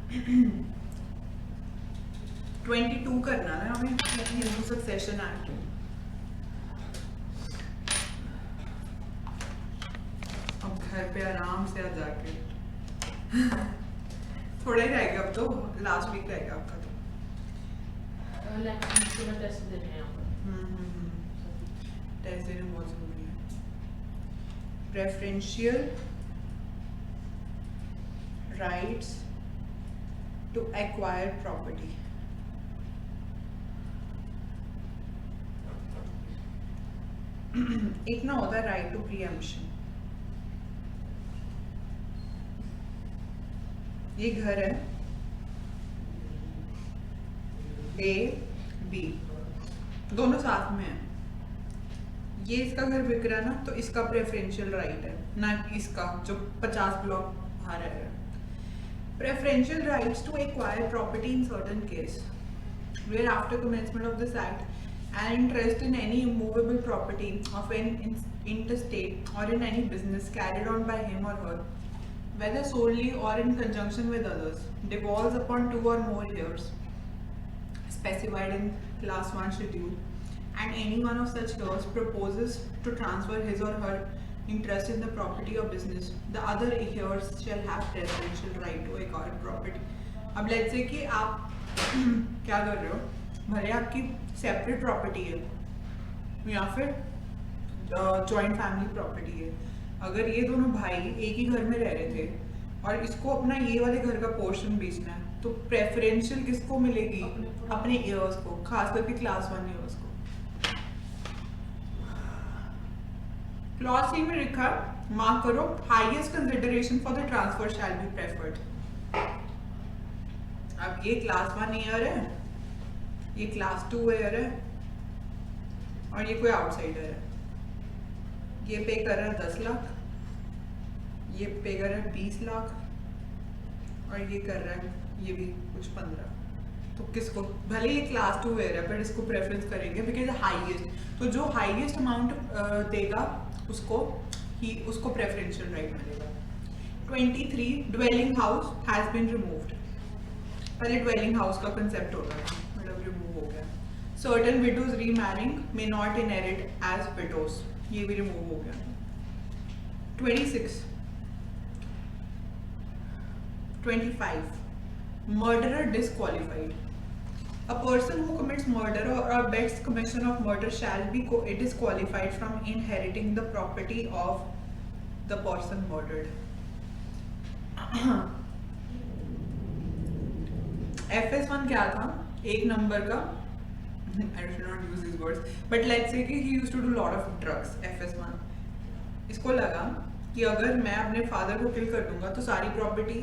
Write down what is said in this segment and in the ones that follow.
22 करना ना हमें, हिंदू सक्सेशन एक्ट। अब घर पे आराम से आ जाके थोड़ा ही रहेगा, अब तो लास्ट वीक रहेगा आपका तो। टेस्ट देने हैं यहाँ पर। टेस्ट देना बहुत जरूरी है। Preferential rights to acquire property. एक ना होता है राइट टू प्रीएम्पशन। ये घर है ए बी, दोनों साथ में है। ये इसका घर बिक रहा है ना, तो इसका प्रेफरेंशियल राइट है, ना इसका जो 50 ब्लॉक बाहर है। Preferential rights to acquire property in certain case where after commencement of this act an interest in any immovable property of an interstate or in any business carried on by him or her, whether solely or in conjunction with others, devolves upon 2 or more heirs specified in class 1 schedule, and any one of such heirs proposes to transfer his or her interest in the property or business, the other heirs shall have preferential right to acquire property. अब let's say कि आप क्या कर रहे हो, भले आपकी separate property है या फिर जॉइंट फैमिली प्रॉपर्टी है, अगर ये दोनों भाई एक ही घर में रह रहे थे और इसको अपना ये वाले घर का पोर्शन बेचना है, तो प्रेफरेंशियल किसको मिलेगी? अपने ईयर्स को, खास करके क्लास 1 ईयर्स को। क्लॉज 3 में लिखा, मार्क करो, highest consideration for the transfer shall be preferred. अब ये क्लास 1 ईयर है, ये क्लास 2 ईयर है, और ये कोई आउटसाइडर है। ये पे कर रहा है 10 लाख, ये पे कर रहा है 20 लाख, और ये कर रहा है ये भी कुछ 15। तो किसको, भले ये क्लास 2 ईयर है, पर इसको प्रेफरेंस करेंगे बिकॉज हाईएस्ट। तो जो हाईएस्ट अमाउंट देगा उसको प्रेफरेंशियल राइट मिलेगा। 23 dwelling house has been removed. पहले ड्वेलिंग हाउस का कंसेप्ट होता था, मतलब रिमूव हो गया। Certain widows remarrying may not inherit as widows, ये भी रिमूव हो गया। 25 murderer disqualified. A person who commits murder or abets commission of murder shall be disqualified from inheriting the property of the person murdered. FS1 क्या था? एक number का, I should not use these words, but let's say कि he used to do lot of drugs. FS1 इसको लगा कि अगर मैं अपने फादर को किल कर दूंगा तो सारी प्रॉपर्टी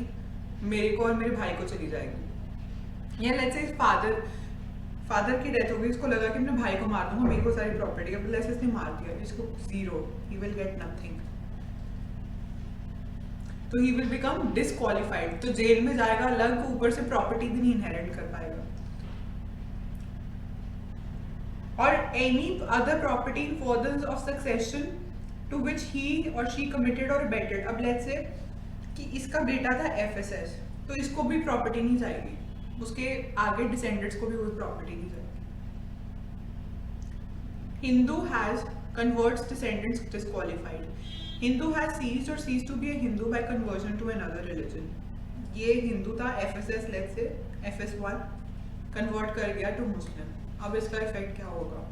मेरे को और मेरे भाई को चली जाएगी। या लेट्स से फादर की डेथ हो गई, इसको लगा कि अपने भाई को मार दूंगा, मेरे को सारी प्रॉपर्टी, अब लेट्स से इसने मार दिया, इसको 0, ही विल गेट नथिंग, तो ही विल बिकम डिसक्वालिफाइड, तो जेल में जाएगा अलग, ऊपर से प्रॉपर्टी भी नहीं इनहेरिट कर पाएगा। और any other property in furtherance of succession to which he or she committed or abetted. अब लेट्स से कि इसका बेटा था FSS, तो इसको भी प्रॉपर्टी नहीं जाएगी, उसके आगे डिसेंडेंट्स को भी कोई प्रॉपर्टी नहीं जाएगी। Hindu has converts descendants disqualified. Hindu has ceased or ceased to be a Hindu by conversion to another religion. ये हिंदू था, FSS let's say FS1 convert कर गया टू मुस्लिम, अब इसका इफेक्ट क्या होगा?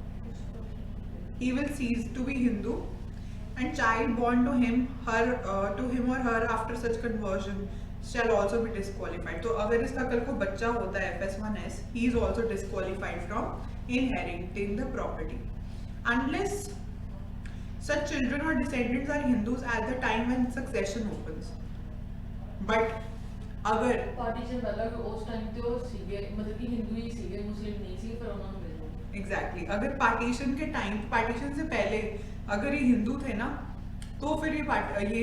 He will cease to be Hindu and child born to him or her after such conversion shall also be disqualified. तो अगर इसका कल को बच्चा होता है FS1S, he is also disqualified from inheriting the property unless such children or descendants are Hindus at the time when succession opens. But अगर partition अलग उस टाइम पे वो सीगे, मतलब कि हिंदू ही सीगे, मुस्लिम नहीं सीगे, पर उन्होंने भेजा। एग्जैक्टली, अगर पार्टीशन के टाइम, पार्टीशन से पहले अगर ये हिंदू थे ना, तो फिर ये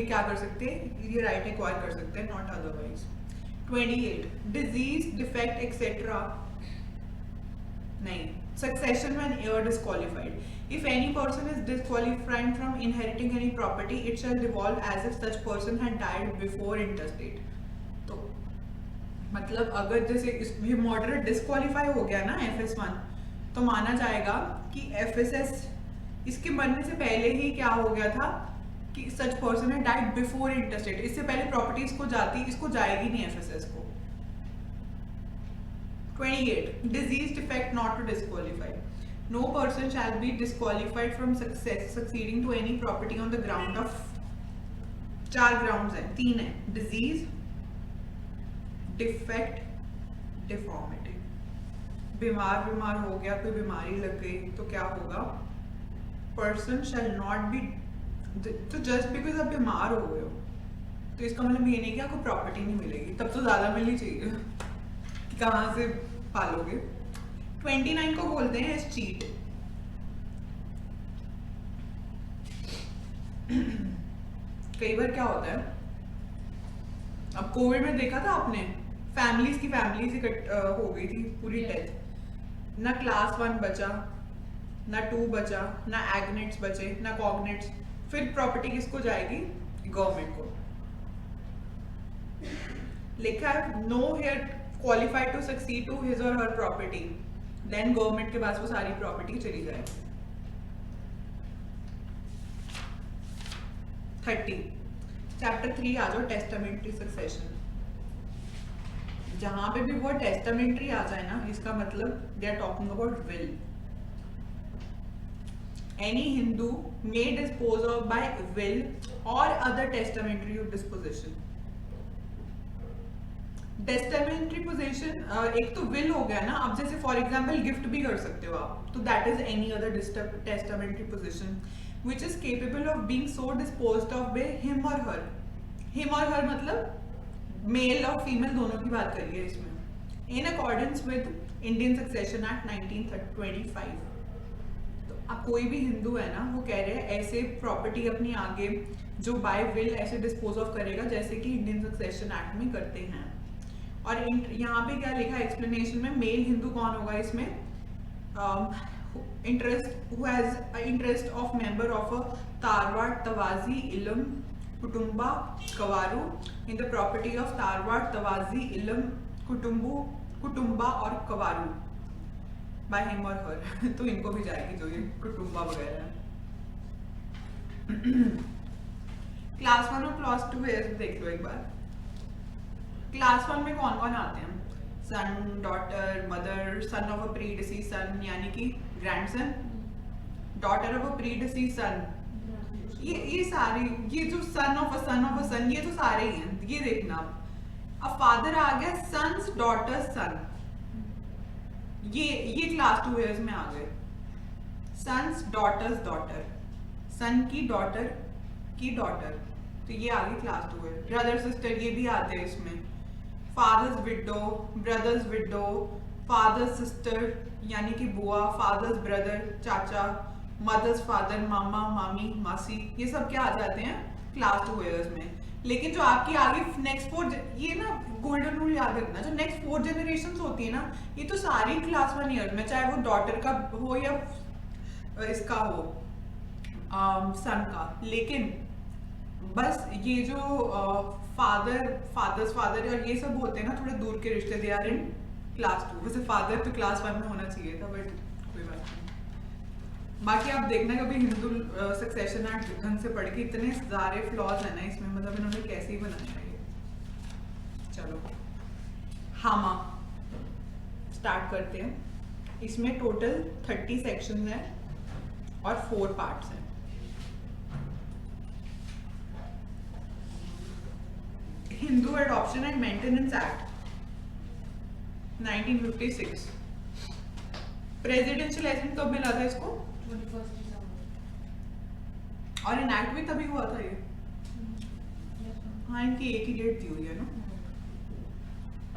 क्या कर सकते हैं, ये राइट एक्वायर कर सकते हैं, not otherwise. 28 disease defect etcetera नहीं, succession when heir disqualified. If any person is disqualified from inheriting any property, it shall devolve as if such person had died before intestate. तो मतलब अगर जैसे ये moderate disqualify हो गया ना FS1, तो माना जाएगा कि FSS इसके बनने से पहले ही क्या हो गया था कि सच पर्सन है डाइड बिफोर इंटरस्टेट, इससे पहले प्रॉपर्टी इसको जाती, इसको जाएगी नहीं FSS को। 28 disease defect not to disqualify. No person shall be disqualified from succeeding to any property on the ground of, चार ग्राउंड्स हैं, तीन है, डिजीज, डिफेक्ट, डिफॉर्मिटी। बीमार हो गया, कोई बीमारी लग गई तो क्या होगा, पर्सन शैल नॉट बी, तो जस्ट बिकॉज आप बीमार हो गए हो तो इसका मतलब ये नहीं कि आपको प्रॉपर्टी नहीं मिलेगी, तब तो ज्यादा मिलनी चाहिए, कहाँ से पालोगे। 29 को बोलते हैं चीट। कई बार क्या होता है, अब कोविड में देखा था आपने, फैमिलीज हो गई थी पूरी डेथ, ना क्लास 1 बचा, ना 2 बचा, ना एग्नेट्स बचे, ना कॉग्नेट्स, फिर प्रॉपर्टी किसको जाएगी, गवर्नमेंट को। लिखा है no heir qualified to succeed to his और हर प्रॉपर्टी, देन गवर्नमेंट के पास वो सारी प्रॉपर्टी चली जाएगी। 30 चैप्टर 3 आ जाओ, टेस्टामेंट्री सक्सेशन। जहां पे भी वो टेस्टामेंट्री आ जाए ना, इसका मतलब they are talking about will. Any Hindu may dispose of by will or other testamentary disposition. Testamentary position एक तो विल हो गया ना, अब जैसे फॉर एग्जांपल गिफ्ट भी कर सकते हो आप, तो that is any other testamentary position which is capable of being so disposed of by him or her. Him or her मतलब मेल और फीमेल दोनों की बात करिए इसमें। In accordance with Indian Succession Act 1925। तो अब कोई भी हिंदू है ना, वो कह रहे हैं ऐसे प्रॉपर्टी अपनी आगे जो बाय विल ऐसे डिस्पोज ऑफ करेगा जैसे कि इंडियन सक्सेशन एक्ट में करते हैं। और यहाँ पे क्या लिखा है एक्सप्लेनेशन में, मेल हिंदू कौन होगा इसमें, who has interest of member of a Tarwad Tawazi Ilam Kutumba Kavaru in the property of Tarwad Tawazi Ilam Kutumba और Kavaru by him or her। तो इनको भी जाएगी जो ये कुटुम्बा वगैरह। क्लास 1 और क्लास 2 देख लो एक बार। क्लास 1 में कौन कौन आते हैं, son, daughter, mother, son of a predeceased son यानी कि grandson, daughter of a predeceased son, ये सारे, ये जो सन ऑफ अ सन ये तो सारे ही हैं। ये देखना अब फादर आ गया, सन्स, डॉटर्स, सन, ये क्लास 2 इयर्स में आ गए। सन्स, डॉटर्स, डॉटर, सन की डॉटर, तो ये आ गई क्लास 2 है। ब्रदर सिस्टर ये भी आते हैं इसमें। Father's widow, brother's widow, father's sister यानी कि बुआ, फादर्स ब्रदर चाचा, मदर्स फादर मामा मामी मासी, ये सब क्या आ जाते हैं क्लास 2 इयर्स में। लेकिन जो आपकी आगे नेक्स्ट 4, ये ना गोल्डन रूल याद रखना, जो नेक्स्ट 4 जनरेशन होती है ना, ये तो सारी क्लास 1 ईयर में, चाहे वो डॉटर का हो या इसका हो सन का। लेकिन बस ये जो फादर्स फादर और ये सब होते हैं ना थोड़े दूर के रिश्ते, दे आर इन क्लास 2। वैसे फादर तो क्लास 1 में होना चाहिए था, बट कोई बात नहीं। बाकी आप देखना कभी हिंदू सक्सेशन एक्ट ढंग से पढ़ के, इतने सारे फ्लॉज है ना इसमें, मतलब इन्होंने कैसे ही बनाया है ये। चलो हामा स्टार्ट करते हैं। इसमें टोटल 30 सेक्शंस हैं और 4 पार्ट्स हैं। Hindu adoption and maintenance act 1956। Presidential licence कब मिला था इसको, 21 दिसंबर। और इनैक्ट भी तभी हुआ था ये। हाँ, इनकी एक ही डेट दी हुई है ना।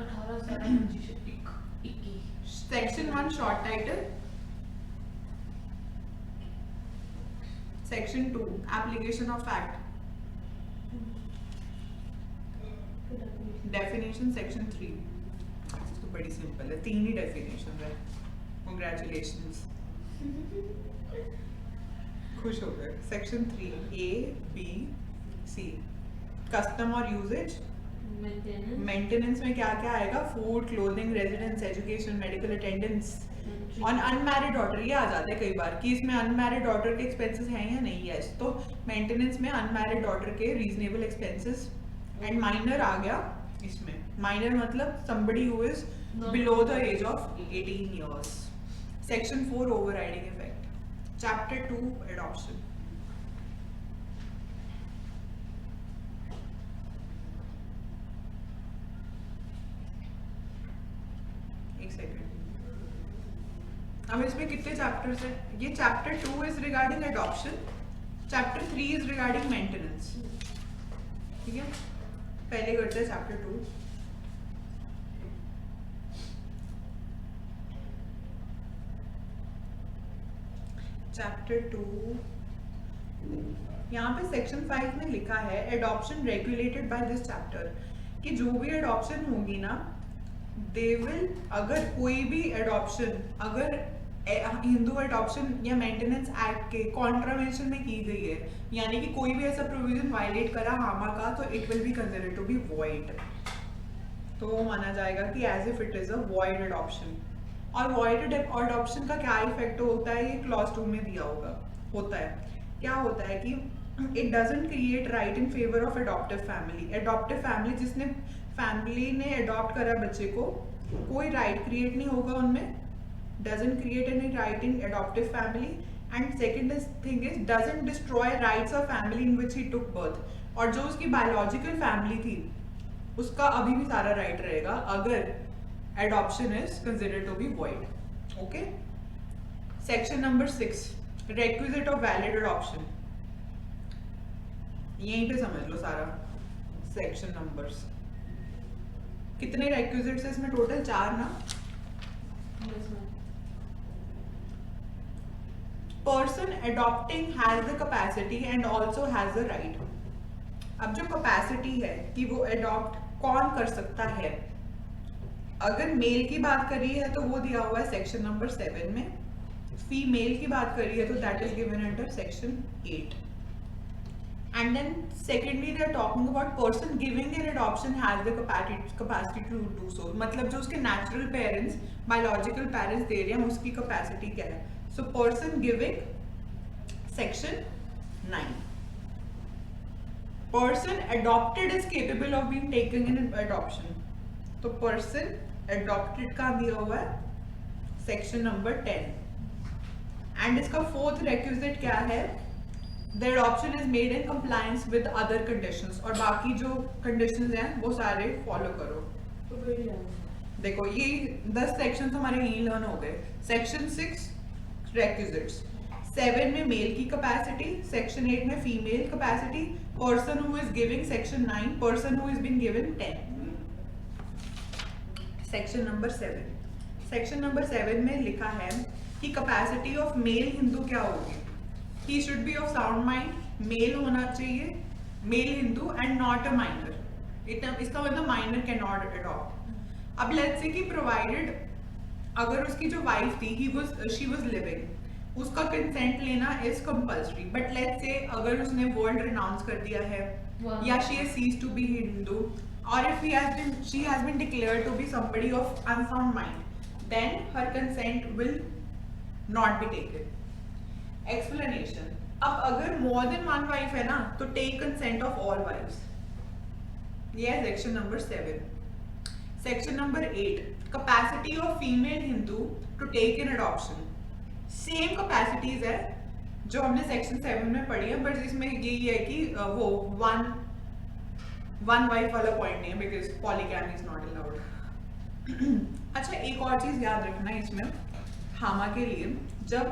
18/7/21। Section 1 short title. Section 2 application of act. Definition section 3 तो बड़ी सिंपल है, 3 ही डेफिनेशन है। कांग्रेचुलेशंस, खुश हो गए। Section 3 A B C custom और यूजेज, मेंटेनेंस में क्या क्या आएगा? Food, clothing, residence, education, medical attendance. On unmarried daughter ये आ जाते हैं कई बार कि इसमें अनमैरिड डॉटर के एक्सपेंसेस हैं या नहीं है, तो मेंटेनेंस में अनमैरिड डॉटर के रीजनेबल एक्सपेंसेस। एंड माइनर आ गया इसमें, माइनर मतलब somebody who is below the age of 18 years। Section 4 overriding effect. Chapter 2 adoption. एक सेकंड, अब इसमें कितने चैप्टर्स हैं? ये chapter 2 is regarding adoption, chapter 3 is regarding maintenance. ठीक है, पहले करते हैं चैप्टर 2। चैप्टर 2 यहाँ पे सेक्शन 5 में लिखा है adoption regulated by this chapter, कि जो भी एडॉप्शन होगी ना, दे विल, अगर कोई भी एडॉप्शन अगर हिंदू एडॉप्शन या मेंटेनेंस एक्ट के कॉन्ट्रावेंशन में की गई है, यानी कि कोई भी ऐसा प्रोविजन वायलेट करा हामा का, तो it will be considered to be void. तो वो माना जाएगा कि as if it is a void adoption. और वॉइड एडॉप्शन का क्या इफेक्ट होता है, ये क्लॉज 2 में दिया होता है। क्या होता है कि it doesn't create right in favour of adaptive family. Adaptive family, जिसने फैमिली ने अडॉप्ट करा बच्चे को, कोई राइट क्रिएट नहीं होगा उनमें, doesn't create any right in adoptive family, and second thing is doesn't destroy rights of family in which he took birth। और जो उसकी बायोलॉजिकल फैमिली थी उसका अभी भी सारा राइट रहेगा अगर adoption is considered to be void। okay, section number 6 requisite of valid adoption। यहीं पे समझ लो सारा सेक्शन नंबर्स। कितने requisites है इसमें टोटल? 4 ना? Person adopting has the capacity and also has the right. अब जो कैपेसिटी है कि वो अडॉप्ट कौन कर सकता है, अगर मेल की बात करी है तो वो दिया हुआ है सेक्शन नंबर 7 में, फीमेल की बात करी है तो that is given under section 8। And then secondly they are talking about person giving an adoption has the capacity to do so, मतलब जो उसके नेचुरल पेरेंट्स, बायोलॉजिकल पेरेंट्स दे रहे हैं उसकी कैपेसिटी क्या है। So person giving, section 9। Person adopted is capable of being taken in adoption। तो person adopted का दिया हुआ है section number 10। and इसका 4th requisite क्या है? The adoption is made in compliance with other conditions। और बाकी जो conditions हैं वो सारे follow करो। देखो ये 10 sections हमारे यहीं लर्न हो गए। section 6 requisites, 7 में मेल की कैपेसिटी, सेक्शन 8 में female capacity, person who is giving section 9, person who is been given 10। Section number 7, section number 7 में लिखा है कि कैपेसिटी ऑफ मेल हिंदू क्या होगी? He should be of sound mind, male होना चाहिए, male Hindu and not a minor. इसका मतलब माइनर कैन नॉट अडॉप्ट। अब लेट्स से कि प्रोवाइडेड अगर उसकी जो वाइफ थी शी वाज लिविंग, उसका कंसेंट लेना is compulsory, but let's say अगर उसने वर्ल्ड रिनाउंस कर दिया है या she has ceased to be Hindu, or if she has been declared to be somebody of unsound mind, then her consent will not be taken. Explanation, अब अगर more than one wife है ना, तो take consent of all wives. ये है section number 7। Section number 8, capacity of female Hindu to take in adoption. Same capacities है जो हमने सेक्शन 7 में पढ़ी है, बट इसमें यही है कि वो वन वाइफ वाला पॉइंट नहीं है, because polygamy is not allowed. अच्छा, एक और चीज याद रखना है इसमें हामा के लिए, जब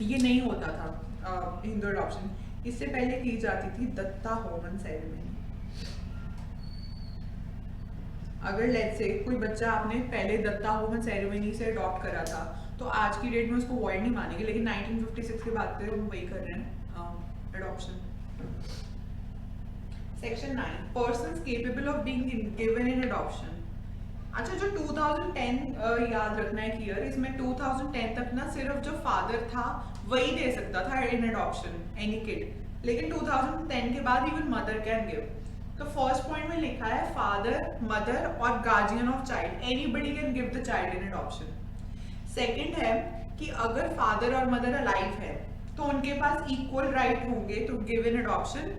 ये नहीं होता था हिंदू अडॉप्शन, इससे पहले की जाती थी दत्ता होमन सेरेमनी। अगर लेट्स से कोई बच्चा आपने पहले दत्ता होमन सेरेमनी से अडॉप्ट करा था, तो आज की डेट में उसको वॉइड नहीं मानेंगे, लेकिन 1956 के बाद से हम वही कर रहे हैं adoption. Section 9, persons capable of being given in adoption. अच्छा, जो 2010 याद रखना है क्लियर, इसमें 2010 तक ना सिर्फ जो फादर था वही दे सकता था इन अडॉप्शन एनी किड, लेकिन 2010 के बाद इवन मदर कैन गिव। तो फर्स्ट पॉइंट में लिखा है फादर, मदर और guardian of child, anybody can give the child in adoption. Second है कि अगर फादर और मदर अलाइव है तो उनके पास इक्वल राइट होंगे टू गिव इन एडॉप्शन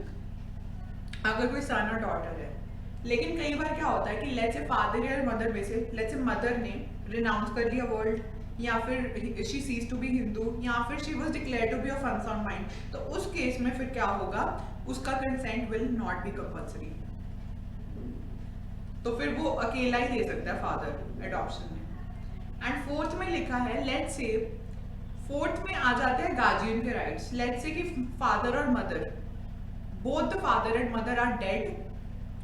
अगर कोई सन और डॉटर है। लेकिन कई बार क्या होता है कि लेट्स से फादर या मदर में से लेट्स से मदर ने रिनाउंस कर लिया वर्ल्ड, या फिर she ceases to be Hindu, या फिर she was declared to be of unsound mind, तो उस केस में फिर क्या होगा, उसका consent will not be compulsory, तो फिर वो अकेला ही दे सकता है फादर एडॉप्शन में। एंड फोर्थ में लिखा है लेट्स से, फोर्थ में आ जाते हैं गार्जियन के राइट्स। लेट्स से कि फादर और mother, both the father and mother are dead,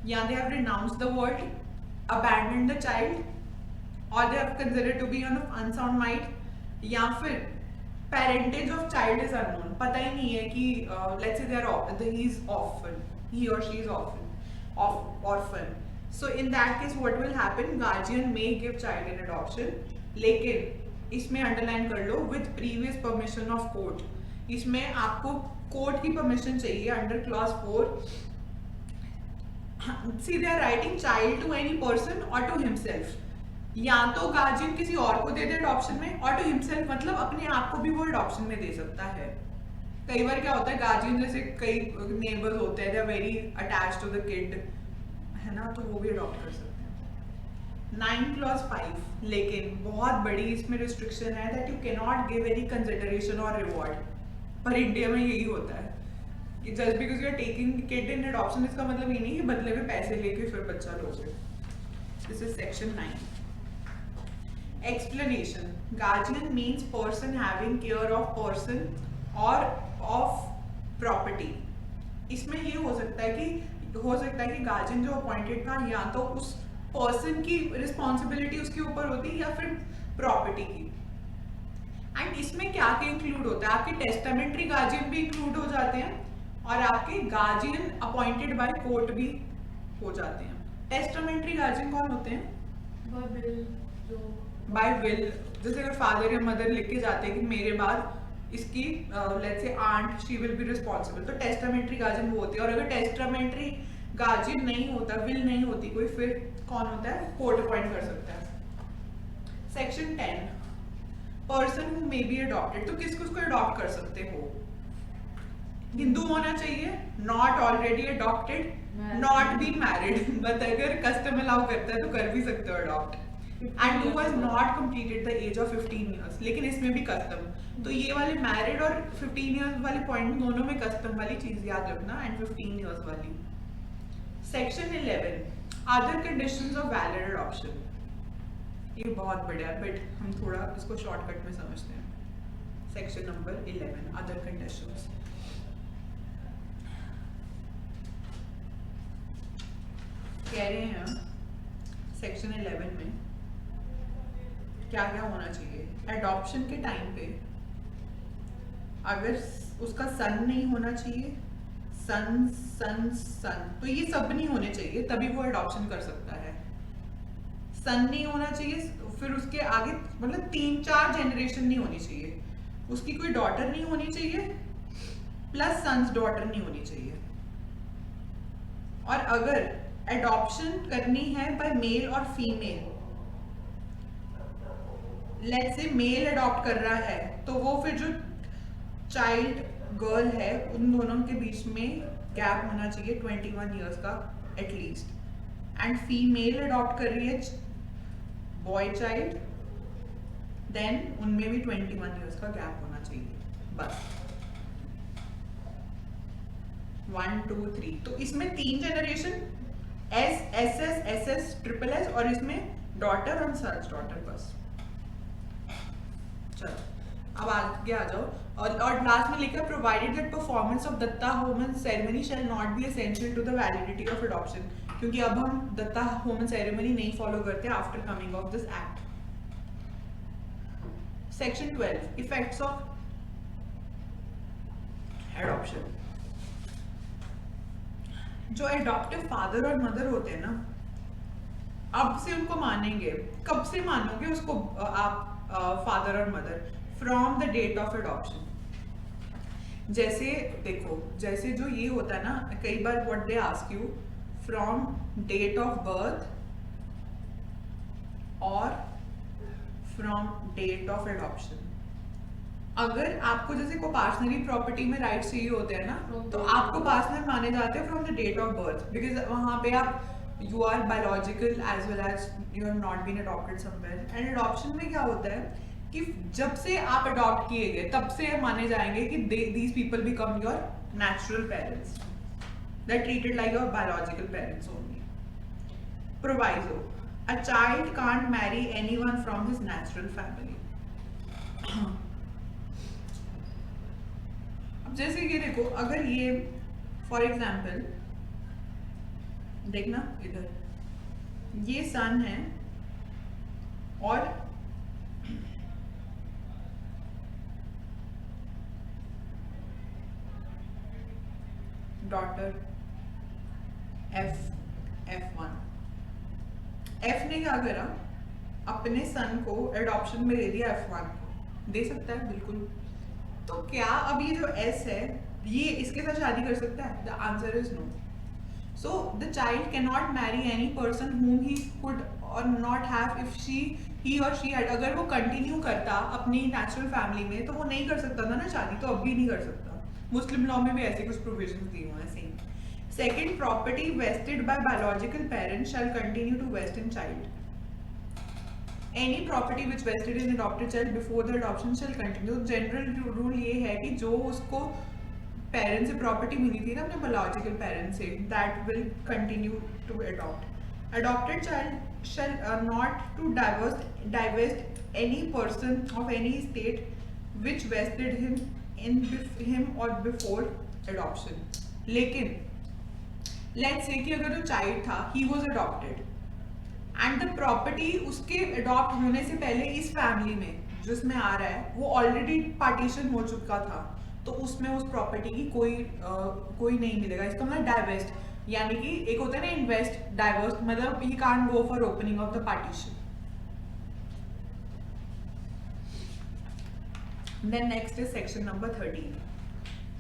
या they have renounced the world, abandoned the child, or they have considered to be on unsound mind, या फिर parentage of child is unknown, पता ही नहीं है कि let's say he is orphan, he or she is orphan. So in that case what will happen, guardian may give child in adoption, लेकिन इसमें underline कर लो with previous permission of court, इसमें आपको court की परमिशन चाहिए under clause 4। See they are writing child to any person or to himself, या तो guardian किसी और को दे दे अडॉप्शन में, और टू हिमसेल्फ मतलब अपने आप को भी वो अडॉप्शन में दे सकता है। कई बार क्या होता है गार्जियन जैसे कई नेबर्स होते हैं, they are very attached to the kid, है ना, तो वो भी अडॉप्ट कर सकते हैं। 9 clause 5, लेकिन बहुत बड़ी इसमें रिस्ट्रिक्शन है that you can not give any consideration और रिवॉर्ड, पर इंडिया में यही होता है कि just because you are taking kid in adoption इसका मतलब ये नहीं कि बदले में पैसे लेके फिर बच्चा लोगे। This is section 9। Explanation, guardian means person having care of person और ऑफ प्रॉपर्टी। इसमें ये हो सकता है कि गार्जियन जो अपॉइंटेड था या तो उस पर्सन की रिस्पॉन्सिबिलिटी उसके ऊपर होती है या फिर प्रॉपर्टी की। एंड इसमें क्या क्या इंक्लूड होता है, आपके टेस्टामेंट्री गार्जियन भी इंक्लूड हो जाते हैं और आपके गार्जियन अपॉइंटेड बाय कोर्ट भी हो जाते हैं। टेस्टामेंट्री गार्जियन कौन होते हैं, बाय विल, जैसे अगर फादर या मदर लिख के जाते हैं कि मेरे बाद इसकी let's say aunt she will be responsible, तो टेस्टामेंट्री गार्जियन वो होती है। और अगर टेस्टामेंट्री गार्जियन नहीं होता, विल नहीं होती कोई, फिर कौन होता है, कोर्ट अपॉइंट कर सकता है। Section 10, person who may be adopted, तो किसको उसको अडॉप्ट कर सकते हो, हिंदू होना चाहिए, not already adopted, not be married, but अगर कस्टम अलाउ करता है तो कर भी सकते हो adopt, and who has not completed the age of 15 years, लेकिन इसमें भी कस्टम, तो ये वाले मैरिड और 15 इयर्स वाले पॉइंट दोनों में कस्टम वाली चीज याद रखना, एंड 15 इयर्स वाली। Section 11, other conditions of valid adoption, ये बहुत बढ़िया है बट हम थोड़ा इसको शॉर्टकट में समझते हैं। Section number 11, other conditions. कह रहे हैं सेक्शन 11 में क्या क्या होना चाहिए, एडॉप्शन के टाइम पे अगर उसका सन नहीं होना चाहिए, सन सन सन, तो ये सब नहीं होने चाहिए तभी वो एडॉप्शन कर सकता है। सन नहीं होना चाहिए, फिर उसके आगे मतलब 3-4 जनरेशन नहीं होनी चाहिए, उसकी कोई डॉटर नहीं होनी चाहिए, प्लस सन्स डॉटर नहीं होनी चाहिए। और अगर एडॉप्शन करनी है बाय मेल और female, let's say male adopt कर रहा है तो वो फिर जो चाइल्ड गर्ल है उन दोनों के बीच में गैप होना चाहिए 21 इयर्स का एटलीस्ट, एंड फीमेल अडॉप्ट कर रही है बॉय चाइल्ड, देन उनमें भी 21 इयर्स का गैप होना चाहिए बस। 1 2 3, तो इसमें 3 generation, S S S S S triple S, और इसमें डॉटर और सन्स डॉटर बस। चलो अब आगे आ जाओ, और लास्ट में लिखा provided that performance of datta homam ceremony shall not be essential to the validity of adoption, क्योंकि अब हम दत्ता होमन सेरेमनी नहीं फॉलो करते after coming of this act. Section 12, effects of adoption. जो एडॉप्टिव फादर और मदर होते हैं ना, अब से उनको मानेंगे, कब से मानोगे उसको आप फादर और mother, from the date of adoption. जैसे देखो, जैसे जो ये होता है ना, कई बार what they ask you from date of birth or from date of adoption. अगर आपको जैसे कोपार्शनरी प्रॉपर्टी में राइट्स चाहिए होते हैं ना, तो आपको पार्टनर माने जाते हैं from the date of birth, because वहां पे आप you are biological as well as you have not been adopted somewhere. And adoption में क्या होता है कि जब से आप अडॉप्ट किए गए तब से माने जाएंगे कि these people become your natural parents, they are treated like your biological parents only. Proviso, a child can't marry anyone from his natural family। अब जैसे ये देखो, अगर ये फॉर एग्जाम्पल देखना इधर, ये सन है और डॉटर F1। F ने क्या करा, अपने सन को एडॉप्शन में दे दिया F1 को, दे सकता है बिल्कुल। तो क्या अब ये जो S है ये इसके साथ शादी कर सकता है? The answer is no. So the child can not marry any person whom he could or not have if he or she had। अगर वो कंटिन्यू करता अपनी नेचुरल फैमिली में तो वो नहीं कर सकता था ना शादी, तो अब भी नहीं कर सकता। मुस्लिम लॉ में भी ऐसे कुछ प्रोविजन दिए हुए हैं same. Second, property vested by biological parents shall continue to vest in child। Any property which vested in adopted child before the adoption shall continue। General rule ये है कि जो उसको पेरेंट्स से प्रॉपर्टी मिली थी ना अपने बायोलॉजिकल पेरेंट्स से, that will continue to adopt. Adopted child shall not to divest any person of any state which vested him or before adoption। लेकिन लेट्स से कि अगर जो चाइल्ड था he was adopted and the property उसके adopt होने से पहले इस फैमिली में जिसमें आ रहा है वो ऑलरेडी पार्टीशन हो चुका था, तो उसमें उस प्रॉपर्टी की कोई नहीं मिलेगा। इसका मतलब डाइवेस्ट, यानी कि एक होता है ना इन्वेस्ट, डाइवर्स मतलब he can't go for opening of the partition. Then next is section number 13।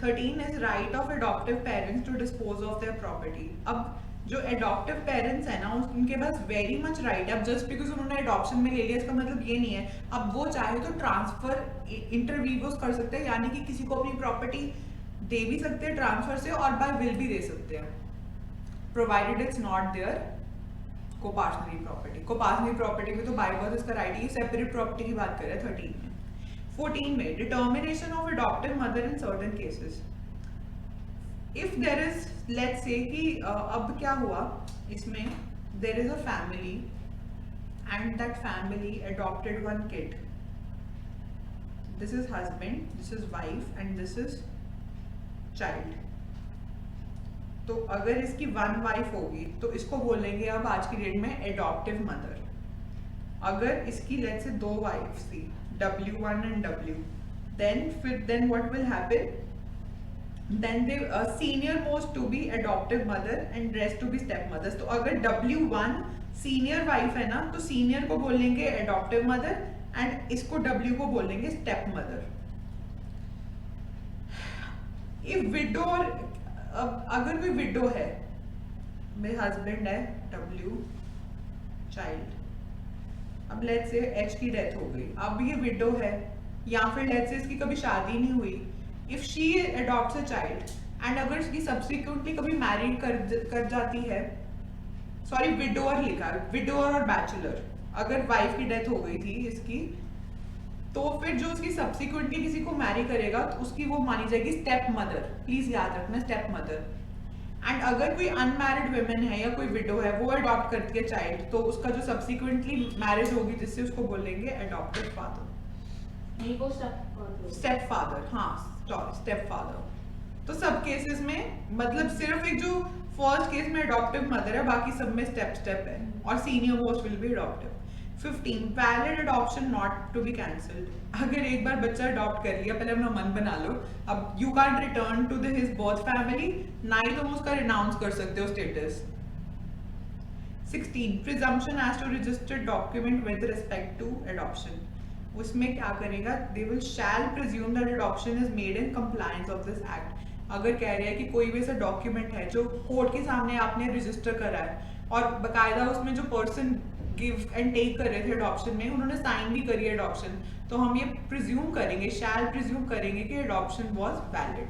13 is right of adoptive parents to dispose of their property। अब जो adoptive parents है ना उनके पास very much right है। अब just because उन्होंने adoption में ले लिया इसका मतलब ये नहीं है अब वो चाहे तो ट्रांसफर इंटरवीवोस कर सकते हैं, यानी कि किसी को अपनी प्रॉपर्टी दे भी सकते हैं ट्रांसफर से और बाय विल भी दे सकते हैं, provided it's not their coparcenary property. Coparcenary property में तो बाय बर्थ इसका राइट है, सेपरेट प्रॉपर्टी की बात कर रहे हैं 13 में। 14 में determination of adoptive mother in certain cases. If there is let's say कि अब क्या हुआ इसमें, there is a family and that family adopted one kid, this is husband, this is wife and this is child. तो अगर इसकी one wife होगी तो इसको बोलेंगे अब आज की डेट में एडॉप्टिव मदर। अगर इसकी लेट्स से दो वाइफ्स थी W1 and W, then what will happen? Then they senior most to be adoptive mother and rest to be step mothers। तो अगर W1 senior wife है ना तो senior को बोलेंगे adoptive mother and इसको W को बोलेंगे step mother। If widow और अगर कोई widow है, मेरे husband है W, child, अब लेट्स से एच की डेथ हो गई, अब ये विडो है या फिर लेट्स से इसकी कभी शादी नहीं हुई, if she adopts a child and अगर इसकी सब्सिक्वेंटली कभी मैरिड कर जाती है, सॉरी विडोअर लिखा है, विडोअर और बैचलर, अगर वाइफ की डेथ हो गई थी इसकी तो फिर जो उसकी सब्सिक्वेंटली किसी को मैरी करेगा तो उसकी वो मानी जाएगी स्टेप मदर। प्लीज याद रखना स्टेप मदर। एंड अगर कोई अनमैरिड वुमेन है या कोई विडो है वो अडॉप्ट करती है चाइल्ड तो उसका जो सब्सिक्वेंटली मैरिज होगी जिससे उसको बोलेंगे अडॉप्टेड फादर, नहीं वो स्टेप फादर, हाँ सॉरी स्टेप फादर। तो सब केसेस में मतलब सिर्फ एक जो फर्स्ट केस में अडॉप्टिव मदर है, बाकी सब में स्टेप है और senior most will be adoptive. 15 valid adoption not to be cancelled. अगर एक बार बच्चा अडॉप्ट कर लिया, पहले अपना मन बना लो, अब you can't return to his birth family, ना ही तुम उसका रिनाउंस कर सकते हो status. 16 presumption as to registered document with respect to adoption. उसमें क्या करेगा, they will shall presume that adoption is made in compliance of this act. अगर कह रहे हैं कि कोई भी ऐसा डॉक्यूमेंट है जो कोर्ट के सामने आपने रजिस्टर करा है और बकायदा उसमें जो पर्सन गिव एंड टेक कर रहे थे अडॉप्शन में उन्होंने साइन भी करी है अडॉप्शन, तो हम ये प्रिज्यूम करेंगे, शैल प्रिज्यूम करेंगे कि adoption was valid.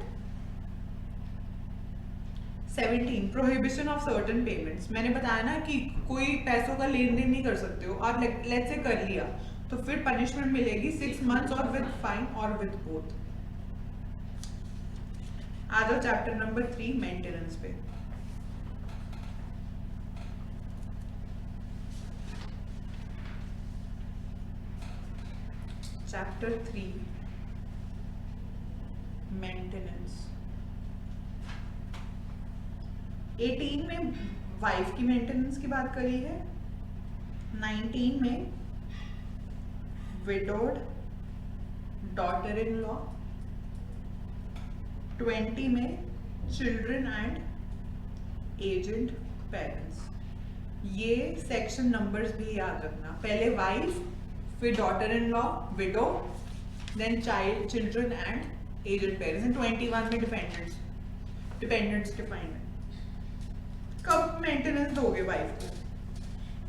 17 prohibition of certain payments. मैंने बताया ना कि कोई पैसों का लेन देन नहीं कर सकते हो, और लेट्स से कर लिया तो फिर पनिशमेंट मिलेगी 6 मंथ्स और विद फाइन और विद बोथ। आ जाओ चैप्टर नंबर 3 मेंटेनेंस पे। Chapter 3 maintenance. 18 में वाइफ की मेंटेनेंस की बात करी है, 19 में विडोड, डॉटर इन लॉ, 20 में चिल्ड्रन एंड एजेंट पेरेंट्स। ये सेक्शन नंबर्स भी याद रखना, पहले वाइफ, फिर daughter in law, widow, then child, children and aged parents, and 21 में डिपेंडेंट्स डिफाइंड है। कब मेंटेनेंस दोगे वाइफ को?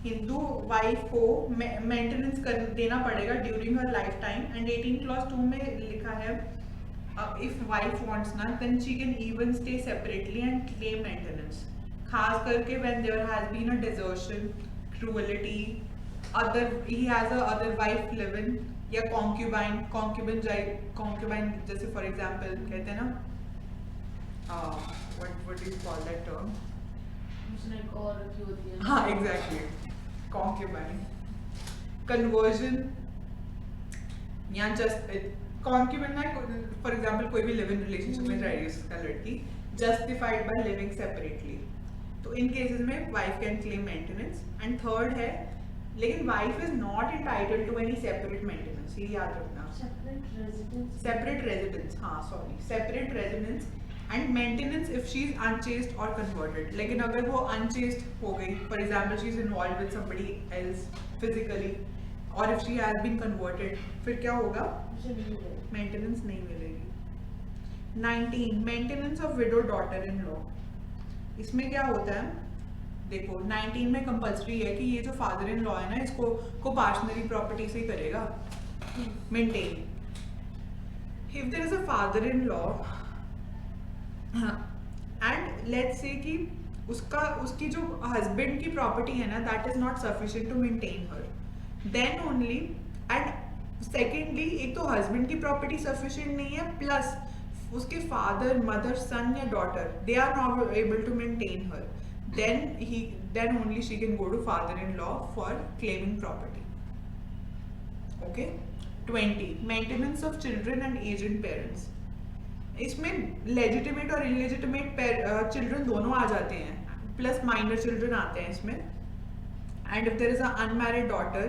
हिंदू वाइफ को मेंटेनेंस देना पड़ेगा during her life time, and 18 clause 2 में लिखा है इफ वाइफ वांट्स ना then she can even stay separately and claim maintenance, खास करके when there has been a desertion, cruelty, he has a other wife live in, या concubine जैसे for example कहते हैं ना what do you call that term? उसने एक और रखी होती है। हाँ एग्जैक्टली, कॉन्क्यूबाइन, कन्वर्जन, या जस्ट कॉन्क्यूबाइन में फॉर एग्जांपल कोई भी लिव इन रिलेशनशिप में रह रही है उसका लड़की, जस्टिफाइड बाय लिविंग सेपरेटली, तो इन केसेस में wife can claim maintenance. And third है, लेकिन wife is not entitled to any separate maintenance, ये याद रखना। सेपरेट रेजिडेंस, हाँ sorry, separate residence and maintenance if she is unchaste or converted. लेकिन अगर वो अनचेस्ट हो गई, for example she is involve with somebody else physically, or if she has been converted, फिर क्या होगा? मेंटेनेंस नहीं मिलेगी। 19 maintenance of window daughter in law. इसमें क्या होता है देखो, 19 में कंपल्सरी है कि ये जो फादर इन लॉ है ना, इसको को पार्टनरी प्रॉपर्टी से ही करेगा maintain. If there is a father in law and let's say कि उसकी जो हस्बैंड की प्रॉपर्टी है ना, that is not sufficient to maintain her, then only, and secondly एक तो हस्बैंड की प्रॉपर्टी सफिशिएंट नहीं है, प्लस उसके फादर, मदर, सन या daughter, they are not able to maintain her, then only she can go to father-in-law for claiming property. Okay. 20 maintenance of children and aged parents. इसमें legitimate और इनलेजिटिमेट children दोनों आ जाते हैं, plus minor children आते हैं इसमें। And if there is a unmarried daughter,